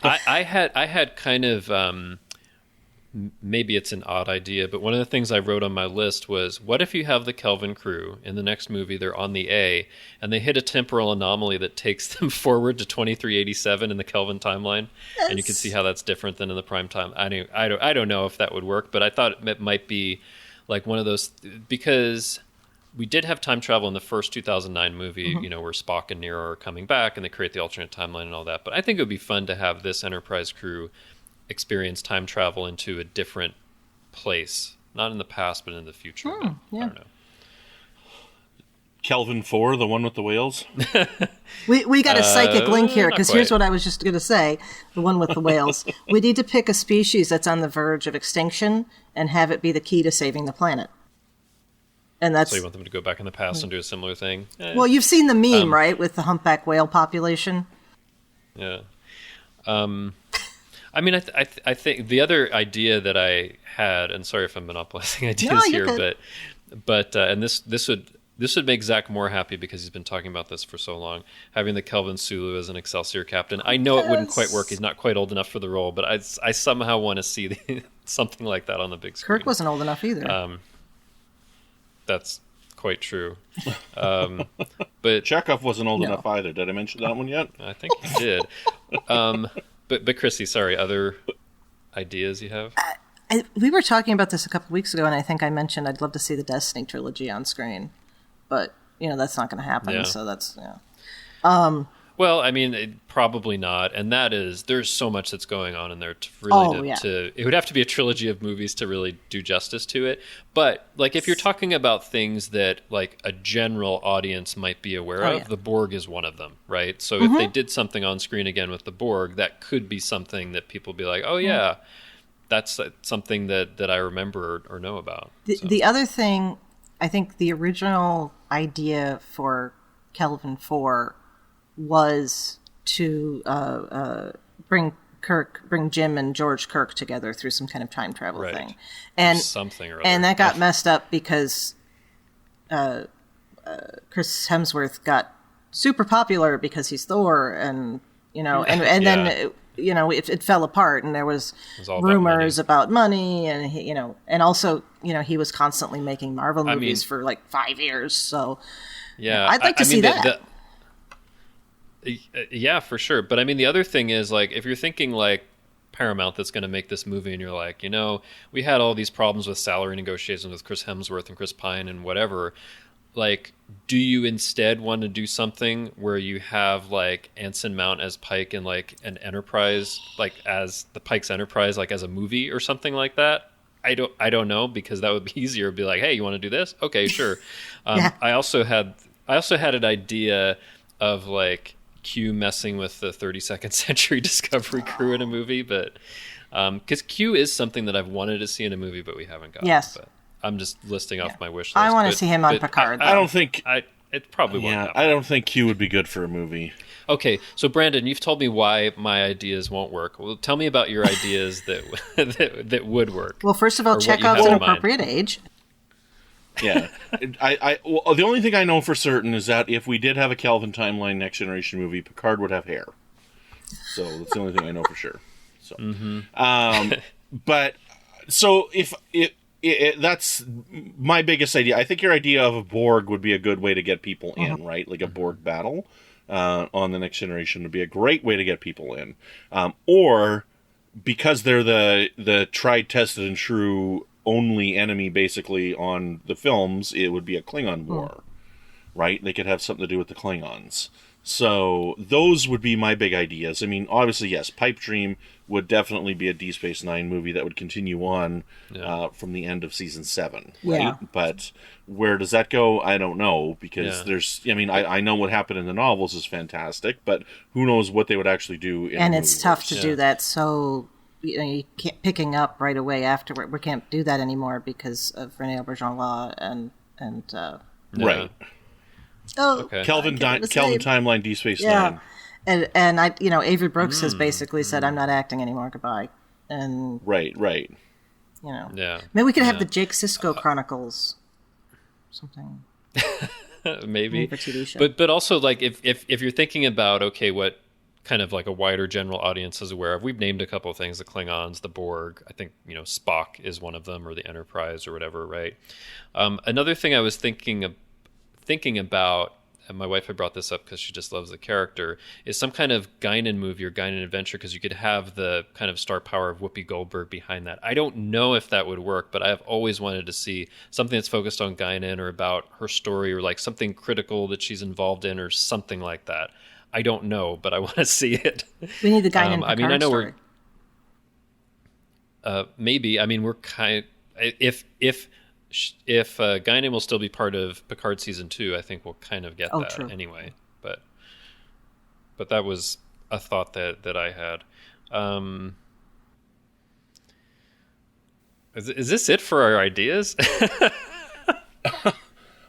I had kind of, maybe it's an odd idea, but one of the things I wrote on my list was, what if you have the Kelvin crew in the next movie, they're on the A, and they hit a temporal anomaly that takes them forward to 2387 in the Kelvin timeline, and you can see how that's different than in the prime time. I don't know if that would work, but I thought it might be like one of those, because we did have time travel in the first 2009 movie, where Spock and Nero are coming back, and they create the alternate timeline and all that, but I think it would be fun to have this Enterprise crew experience time travel into a different place, not in the past but in the future. I don't know. Kelvin 4, the one with the whales. we got a psychic link here, because here's what I was just going to say, the one with the whales. We need to pick a species that's on the verge of extinction and have it be the key to saving the planet. And that's so you want them to go back in the past and do a similar thing. Well, you've seen the meme, right, with the humpback whale population. Yeah. I mean, I think the other idea that I had, and sorry if I'm monopolizing ideas here, but and this would make Zach more happy because he's been talking about this for so long. Having the Kelvin Sulu as an Excelsior captain, I know it wouldn't quite work. He's not quite old enough for the role, but I somehow want to see something like that on the big screen. Kirk wasn't old enough either. That's quite true. But Chekhov wasn't old enough either. Did I mention that one yet? I think you did. But Chrissie, sorry, other ideas you have? We were talking about this a couple weeks ago, and I think I mentioned I'd love to see the Destiny trilogy on screen. But, that's not going to happen, so that's, Well, I mean, probably not, and there's so much that's going on in there to really it would have to be a trilogy of movies to really do justice to it. But like, if you're talking about things that like a general audience might be aware of, the Borg is one of them, right? So if they did something on screen again with the Borg, that could be something that people be like, oh yeah, that's something that I remember or know about. The other thing, I think the original idea for Kelvin 4 was to bring Jim and George Kirk together through some kind of time travel thing, and something or other. And that got messed up because Chris Hemsworth got super popular because he's Thor, and then it fell apart, and there was rumors about money, and and also he was constantly making Marvel movies for like 5 years, so I'd like to see that. Yeah, for sure. But I mean, the other thing is, like, if you're thinking like Paramount that's going to make this movie, and you're like, we had all these problems with salary negotiations with Chris Hemsworth and Chris Pine and whatever. Like, do you instead want to do something where you have like Anson Mount as Pike and like an Enterprise, like as the Pike's Enterprise, like as a movie or something like that? I don't know, because that would be easier. It'd be like, hey, you want to do this? Okay, sure. I also had an idea of like Q messing with the 32nd Century Discovery crew in a movie, but because Q is something that I've wanted to see in a movie, but we haven't gotten. Yes, but I'm just listing off my wish list. I want to see him on Picard. I don't think it probably won't happen. I don't think Q would be good for a movie. Okay, so Brandon, you've told me why my ideas won't work. Well, tell me about your ideas that would work. Well, first of all, Chekhov's an appropriate age. Yeah, well, the only thing I know for certain is that if we did have a Kelvin timeline Next Generation movie, Picard would have hair. So that's the only thing I know for sure. So, but so if that's my biggest idea. I think your idea of a Borg would be a good way to get people in, right? Like a Borg battle on the Next Generation would be a great way to get people in, or because they're the tried, tested, and true only enemy basically on the films, it would be a Klingon war, right? They could have something to do with the Klingons. So those would be my big ideas. I mean, obviously, yes, Pipe Dream would definitely be a Deep Space Nine movie that would continue on from the end of season 7, right? Yeah. But where does that go? I don't know, because I know what happened in the novels is fantastic, but who knows what they would actually do in and the it's tough to do that, so you can't picking up right away afterward. We can't do that anymore because of Rene Auberjonois and right. Kelvin timeline D Space Nine. And I Avery Brooks has basically said, I'm not acting anymore, goodbye. And right. Maybe we could have the Jake Sisko Chronicles, something. Maybe. For TV show. But also, like, if you're thinking about what kind of like a wider general audience is aware of, we've named a couple of things: the Klingons, the Borg. I think Spock is one of them, or the Enterprise, or whatever. Right. Another thing I was thinking about, and my wife had brought this up because she just loves the character, is some kind of Guinan movie or Guinan adventure, because you could have the kind of star power of Whoopi Goldberg behind that. I don't know if that would work, but I've always wanted to see something that's focused on Guinan, or about her story, or like something critical that she's involved in, or something like that. I don't know, but I want to see it. We need the Guinan Picard story. Maybe. I mean, we're kind of, if Guinan will still be part of Picard season 2, I think we'll kind of get that true. Anyway. But that was a thought that I had. Is this it for our ideas?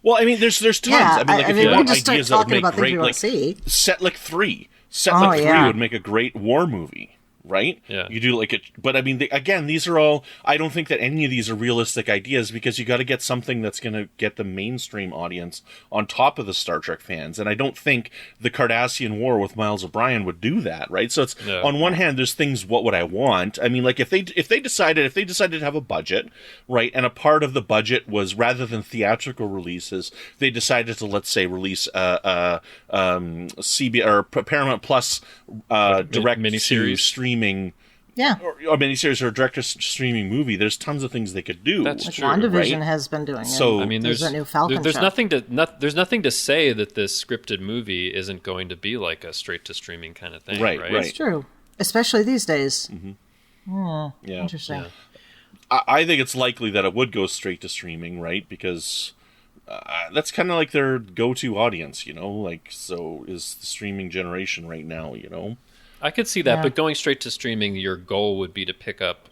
Well, I mean, there's tons. Yeah, I mean, like if you want just ideas that would make great, like Setlick 3. Setlick 3 would make a great war movie. Right? Yeah. You do like it, but I mean, again, these are all. I don't think that any of these are realistic ideas because you got to get something that's going to get the mainstream audience on top of the Star Trek fans, and I don't think the Cardassian War with Miles O'Brien would do that, right? So it's on one hand, there's things. What would I want? I mean, like if they decided to have a budget, right, and a part of the budget was rather than theatrical releases, they decided to let's say release CB or Paramount Plus direct miniseries streaming. Or miniseries or a direct-to-streaming movie. There's tons of things they could do. That's true. WandaVision right? has been doing it. So I mean, there's a new Falcon there's show. There's nothing to say that this scripted movie isn't going to be like a straight-to-streaming kind of thing. Right. It's true, especially these days. Yeah. Interesting. Yeah. I think it's likely that it would go straight to streaming, right? Because that's kind of like their go-to audience, Like, so is the streaming generation right now, I could see that, but going straight to streaming, your goal would be to pick up,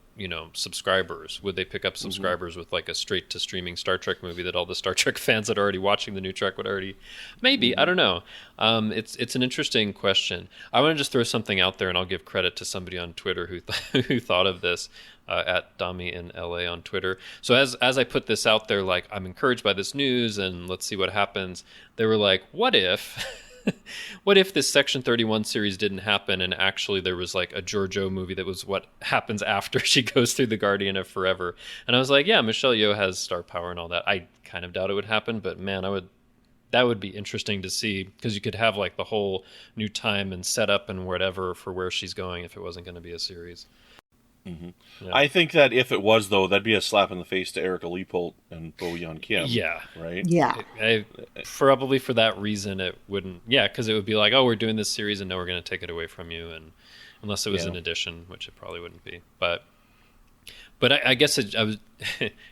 subscribers. Would they pick up subscribers with like a straight to streaming Star Trek movie that all the Star Trek fans that are already watching the new Trek would already? Maybe. I don't know. It's an interesting question. I want to just throw something out there, and I'll give credit to somebody on Twitter who thought of this. At Dami in LA on Twitter. So as I put this out there, like I'm encouraged by this news, and let's see what happens. They were like, "What if?" What if this Section 31 series didn't happen and actually there was like a Georgiou movie that was what happens after she goes through the Guardian of Forever? And I was like, yeah, Michelle Yeoh has star power and all that. I kind of doubt it would happen, but man, that would be interesting to see because you could have like the whole new time and setup and whatever for where she's going if it wasn't going to be a series. Yeah. I think that if it was, though, that'd be a slap in the face to Erica Leopold and Bo Yeon Kim. Yeah. Right? Yeah. Probably for that reason, it wouldn't. Yeah, because it would be like, oh, we're doing this series and now we're going to take it away from you. And unless it was an addition, which it probably wouldn't be. But I guess it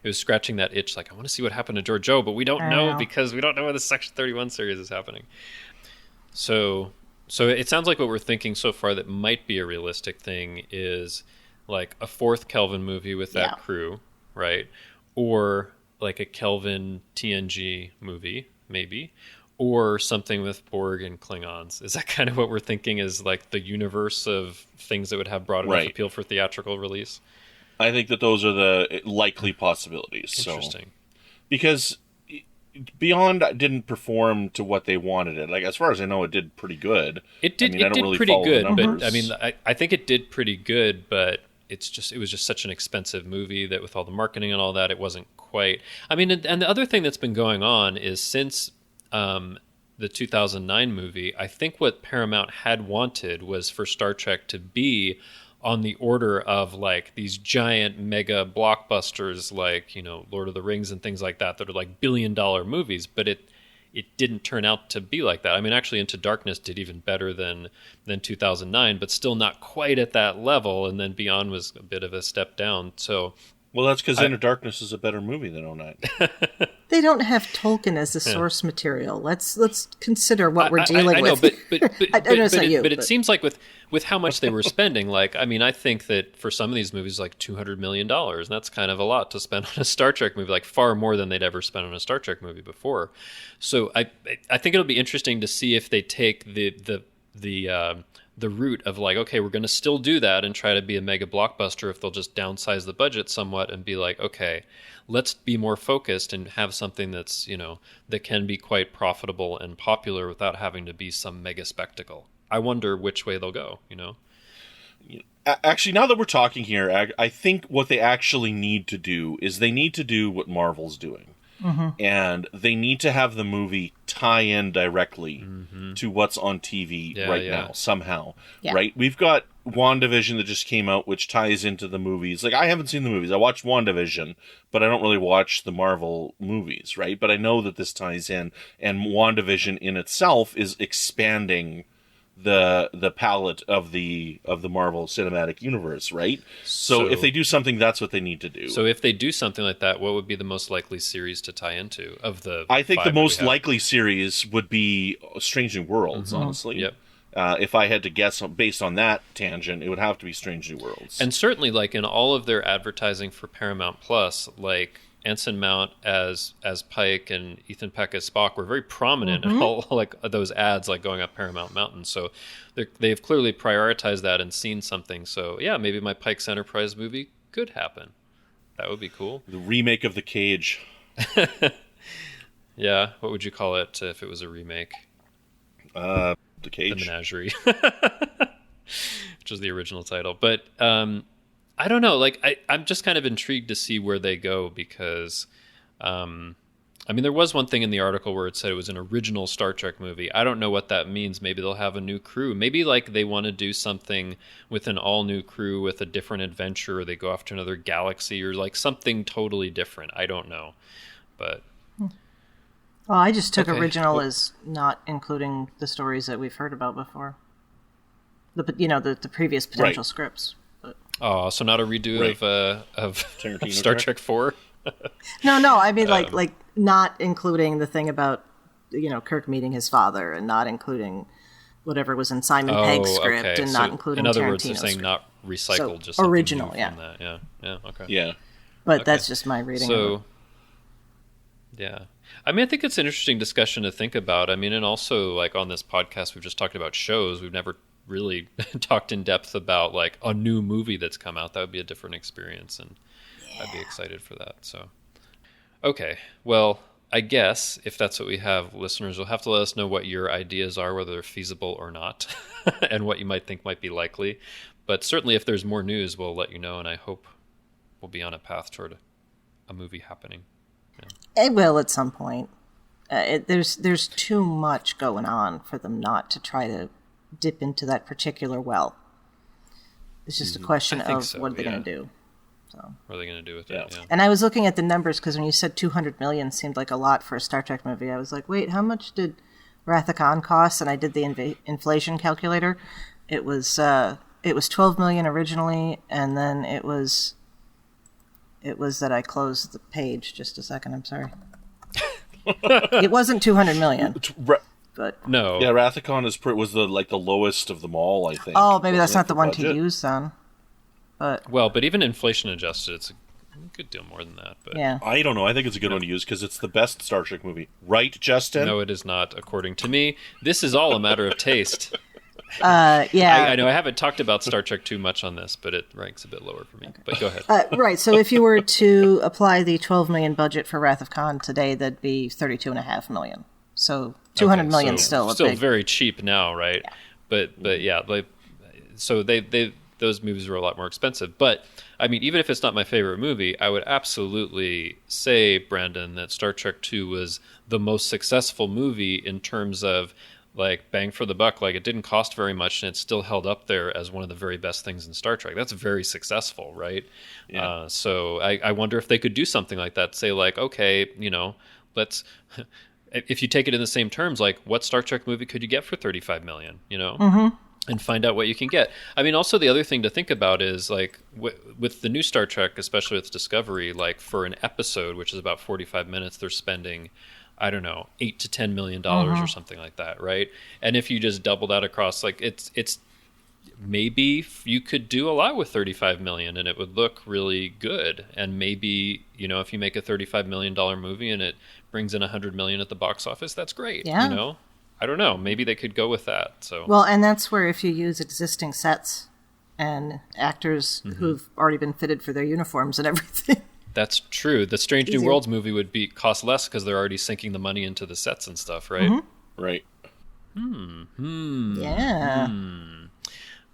was scratching that itch. Like, I want to see what happened to Georgiou, but we don't know because we don't know when the Section 31 series is happening. So it sounds like what we're thinking so far that might be a realistic thing is like a fourth Kelvin movie with that crew, right? Or like a Kelvin TNG movie, maybe, or something with Borg and Klingons. Is that kind of what we're thinking is like the universe of things that would have broad enough appeal for theatrical release? I think that those are the likely possibilities. Interesting. Because Beyond didn't perform to what they wanted it. Like, as far as I know, it did pretty good. It did pretty good, but I mean, I think it did pretty good, but it was just such an expensive movie that with all the marketing and all that, it wasn't quite. I mean, and the other thing that's been going on is since the 2009 movie, I think what Paramount had wanted was for Star Trek to be on the order of like these giant mega blockbusters like, Lord of the Rings and things like that are like $1 billion movies, but it didn't turn out to be like that. I mean, actually, Into Darkness did even better than 2009, but still not quite at that level. And then Beyond was a bit of a step down. So, well, that's because Into Darkness is a better movie than 09. They don't have Tolkien as the source material. Let's consider what we're dealing with. But it seems like with how much they were spending, like, I mean, I think that for some of these movies, like $200 million, and that's kind of a lot to spend on a Star Trek movie, like far more than they'd ever spent on a Star Trek movie before. So I think it'll be interesting to see if they take the route of like, okay, we're going to still do that and try to be a mega blockbuster, if they'll just downsize the budget somewhat and be like, okay, let's be more focused and have something that's, that can be quite profitable and popular without having to be some mega spectacle. I wonder which way they'll go, Actually, now that we're talking here, I think what they actually need to do is they need to do what Marvel's doing. Mm-hmm. And they need to have the movie tie in directly to what's on TV now, somehow. Yeah. Right? We've got WandaVision that just came out, which ties into the movies. Like, I haven't seen the movies. I watched WandaVision, but I don't really watch the Marvel movies, right? But I know that this ties in, and WandaVision in itself is expanding the palette of the Marvel Cinematic Universe, right? So if they do something, that's what they need to do. So if they do something like that, what would be the most likely series to tie into of the? I think the most likely series would be Strange New Worlds, honestly. Yep. If I had to guess based on that tangent, it would have to be Strange New Worlds. And certainly, like in all of their advertising for Paramount Plus, like Anson Mount as Pike and Ethan Peck as Spock were very prominent in all like those ads like going up Paramount Mountain. So they've clearly prioritized that and seen something. So yeah, maybe my Pike's Enterprise movie could happen. That would be cool. The remake of The Cage. Yeah, what would you call it if it was a remake? The Cage. The Menagerie, which was the original title. But I don't know. Like, I'm just kind of intrigued to see where they go because, I mean, there was one thing in the article where it said it was an original Star Trek movie. I don't know what that means. Maybe they'll have a new crew. Maybe like they want to do something with an all new crew with a different adventure, or they go off to another galaxy, or like something totally different. I don't know, but. Well, I just took original as not including the stories that we've heard about before. The previous potential scripts. But. Oh, so not a redo of Star Trek 4? No. I mean, like not including the thing about Kirk meeting his father, and not including whatever was in Simon Pegg's script, and not including. In other words, Tarantino's they're saying script. Not recycled, so, just something original. new from that. Yeah. Okay. Yeah. But that's just my reading. So, yeah. I mean, I think it's an interesting discussion to think about. I mean, and also, like, on this podcast, we've just talked about shows. We've never really talked in depth about, like, a new movie that's come out. That would be a different experience, and I'd be excited for that. So, okay. Well, I guess if that's what we have, listeners will have to let us know what your ideas are, whether they're feasible or not, and what you might think might be likely. But certainly, if there's more news, we'll let you know, and I hope we'll be on a path toward a movie happening. It will at some point. There's too much going on for them not to try to dip into that particular well. It's just a question of what are they going to do. So. What are they going to do with it? Yeah. And I was looking at the numbers because when you said 200 million seemed like a lot for a Star Trek movie, I was like, wait, how much did Wrath of Khan cost? And I did the inflation calculator. It was 12 million originally, and then it was that I closed the page. Just a second, I'm sorry. It wasn't 200 million. But no. Yeah, Wrath of Khan was the lowest of them all, I think. Oh, maybe that's not the one to use then. But even inflation adjusted, it's a good deal more than that. But yeah. I don't know. I think it's a good one to use because it's the best Star Trek movie. Right, Justin? No, it is not, according to me. This is all a matter of taste. Yeah. I know I haven't talked about Star Trek too much on this, but it ranks a bit lower for me. Okay. But go ahead. Right. So if you were to apply the 12 million budget for Wrath of Khan today, that'd be 32.5 million. So 200 million still very cheap now, right? Yeah. But yeah, so those movies were a lot more expensive. But I mean, even if it's not my favorite movie, I would absolutely say, Brandon, that Star Trek II was the most successful movie in terms of like bang for the buck. Like, it didn't cost very much and it still held up there as one of the very best things in Star Trek. That's very successful, right? Yeah. So I wonder if they could do something like that. Say like, okay, let's, if you take it in the same terms, like what Star Trek movie could you get for 35 million, and find out what you can get. I mean, also the other thing to think about is like with the new Star Trek, especially with Discovery, like for an episode, which is about 45 minutes, they're spending, I don't know, $8 to $10 million or something like that, right? And if you just double that across, like it's maybe you could do a lot with 35 million and it would look really good. And maybe, if you make a $35 million movie and it brings in 100 million at the box office, that's great. Yeah. I don't know. Maybe they could go with that. So well, and that's where if you use existing sets and actors who've already been fitted for their uniforms and everything. That's true. The Strange New Worlds movie would cost less because they're already sinking the money into the sets and stuff, right? Right. Yeah.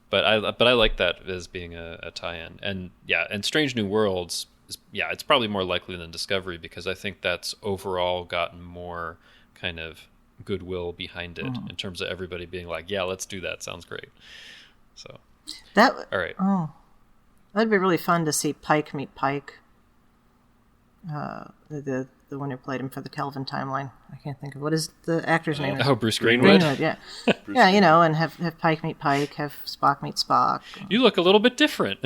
But I like that as being a tie-in. And yeah, and Strange New Worlds, it's probably more likely than Discovery because I think that's overall gotten more kind of goodwill behind it in terms of everybody being like, yeah, let's do that. Sounds great. So all right. Oh, that'd be really fun to see Pike meet Pike. The one who played him for the Kelvin timeline. I can't think of what is the actor's name. Oh, Bruce Greenwood. Yeah. Yeah, and have Pike meet Pike, have Spock meet Spock. You look a little bit different.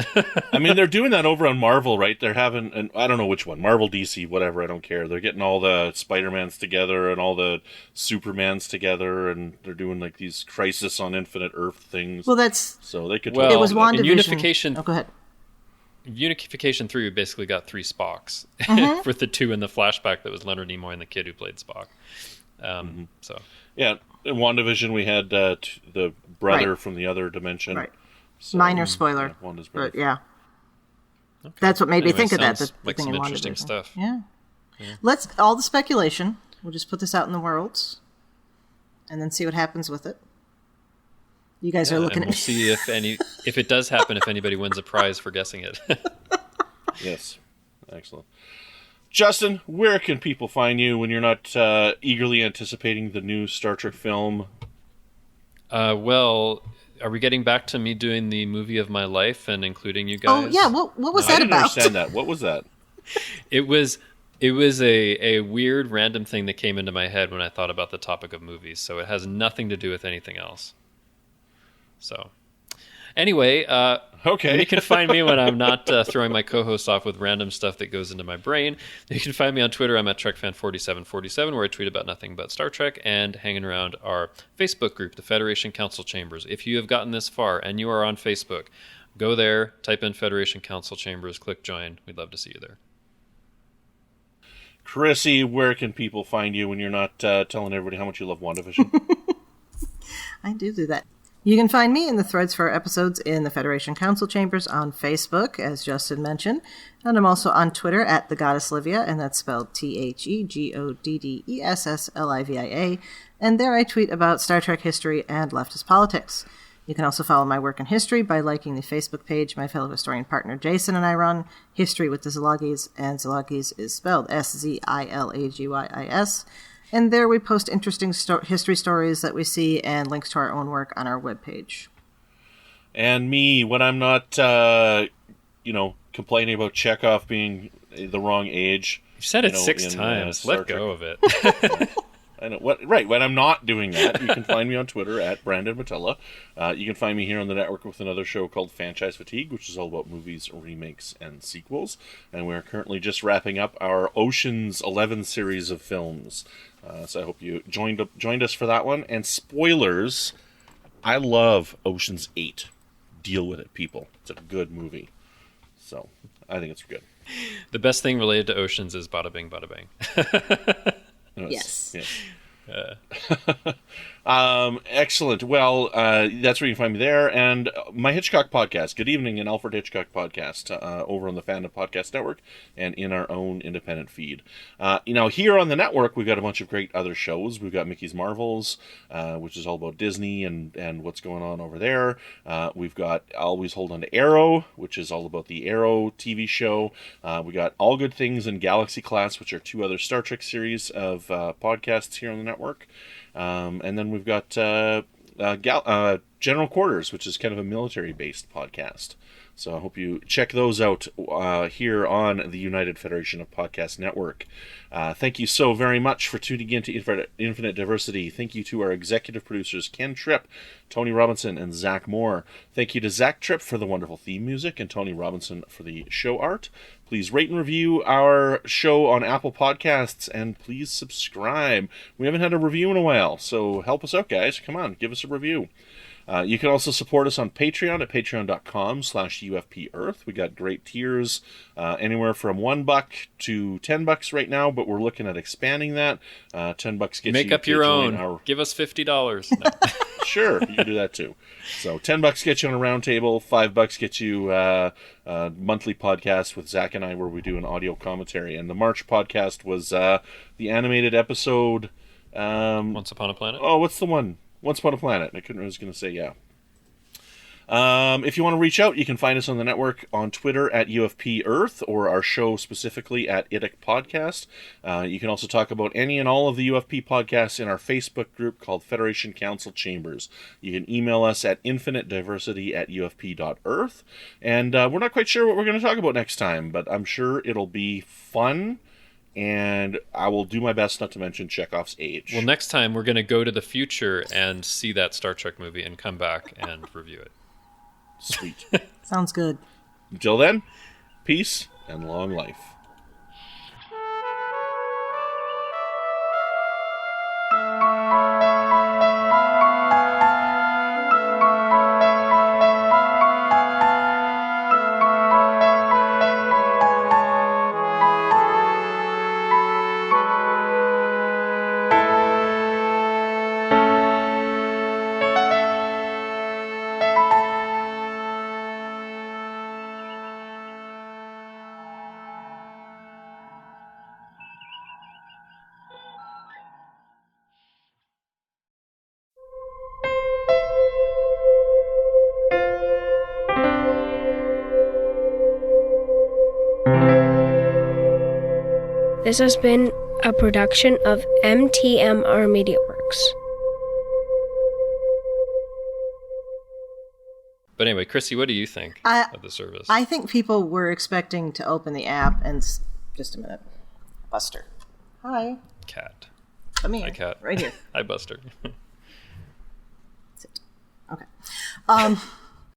I mean, they're doing that over on Marvel, right? They're having, and I don't know which one, Marvel, DC, whatever, I don't care. They're getting all the Spider-Mans together and all the Supermans together, and they're doing like these Crisis on Infinite Earth things. Well, that's... So they could... it was WandaVision. Unification... Oh, go ahead. Unification 3, we basically got 3 Spocks for the 2 in the flashback that was Leonard Nimoy and the kid who played Spock. So yeah, in WandaVision we had the brother from the other dimension. Right. So, Minor spoiler, yeah, Wanda's brother. but yeah. okay. That's what made me think of that. Sounds The like thing some in interesting WandaVision. stuff. Yeah. Let's all the speculation. We'll just put this out in the world, and then see what happens with it. You guys are looking and we'll at see if it does happen, if anybody wins a prize for guessing it. Yes, excellent. Justin, where can people find you when you're not eagerly anticipating the new Star Trek film? Well, are we getting back to me doing the movie of my life and including you guys? Oh yeah, what was that I didn't about? understand that. What was that? It was a weird random thing that came into my head when I thought about the topic of movies, so it has nothing to do with anything else. So, anyway, Okay. you can find me when I'm not throwing my co-host off with random stuff that goes into my brain. You can find me on Twitter. I'm at TrekFan4747, where I tweet about nothing but Star Trek, and hanging around our Facebook group, the Federation Council Chambers. If you have gotten this far and you are on Facebook, go there, type in Federation Council Chambers, click join. We'd love to see you there. Chrissie, where can people find you when you're not telling everybody how much you love WandaVision? I do that. You can find me in the threads for episodes in the Federation Council Chambers on Facebook, as Justin mentioned. And I'm also on Twitter at The Goddess Livia, and that's spelled TheGoddessLivia. And there I tweet about Star Trek history and leftist politics. You can also follow my work in history by liking the Facebook page my fellow historian partner Jason and I run, History with the Szilagys, and Szilagys is spelled Szilagys. And there we post interesting history stories that we see and links to our own work on our webpage. And me, when I'm not, complaining about Chekhov being the wrong age. You've said it 6 times. Let go of it. I know when I'm not doing that, you can find me on Twitter at Brandon Matella. You can find me here on the network with another show called Franchise Fatigue, which is all about movies, remakes, and sequels. And we're currently just wrapping up our Ocean's 11 series of films. So I hope you joined us for that one. And spoilers, I love Ocean's 8. Deal with it, people. It's a good movie. So I think it's good. The best thing related to Oceans is bada bing, bada bang. Yes. Excellent. Well, that's where you can find me there. And my Hitchcock podcast, Good Evening, an Alfred Hitchcock podcast, over on the Fandom Podcast Network and in our own independent feed. Here on the network, we've got a bunch of great other shows. We've got Mickey's Marvels, which is all about Disney and what's going on over there. We've got Always Hold On to Arrow, which is all about the Arrow TV show. We got All Good Things and Galaxy Class, which are 2 other Star Trek series of podcasts here on the network. And then we've got General Quarters, which is kind of a military-based podcast. So I hope you check those out here on the United Federation of Podcast Network. Thank you so very much for tuning in to Infinite Diversity. Thank you to our executive producers, Ken Tripp, Tony Robinson, and Zach Moore. Thank you to Zach Tripp for the wonderful theme music and Tony Robinson for the show art. Please rate and review our show on Apple Podcasts, and please subscribe. We haven't had a review in a while, so help us out, guys. Come on, give us a review. You can also support us on Patreon at patreon.com/UFPEarth. We got great tiers, anywhere from $1 to $10 right now, but we're looking at expanding that. $10 gets you. Make up your own. Give us $50. No. Sure, you can do that too. So $10 gets you on a round table. $5 gets you monthly podcast with Zach and I, where we do an audio commentary. And the March podcast was the animated episode. Once Upon a Planet. Oh, what's the one? Once Upon a Planet. I was going to say, yeah. If you want to reach out, you can find us on the network on Twitter at UFP Earth, or our show specifically at IDIC Podcast. You can also talk about any and all of the UFP podcasts in our Facebook group called Federation Council Chambers. You can email us at infinitediversity@ufp.earth. And we're not quite sure what we're going to talk about next time, but I'm sure it'll be fun. And I will do my best not to mention Chekhov's age. Well, next time we're going to go to the future and see that Star Trek movie and come back and review it. Sweet. Sounds good. Until then, peace and long life. This has been a production of MTMR Media Works. But anyway, Chrissy, what do you think of the service? I think people were expecting to open the app and... Just a minute. Buster. Hi. Cat. Come here. Hi, Cat. Right here. Hi, Buster. Sit. Okay.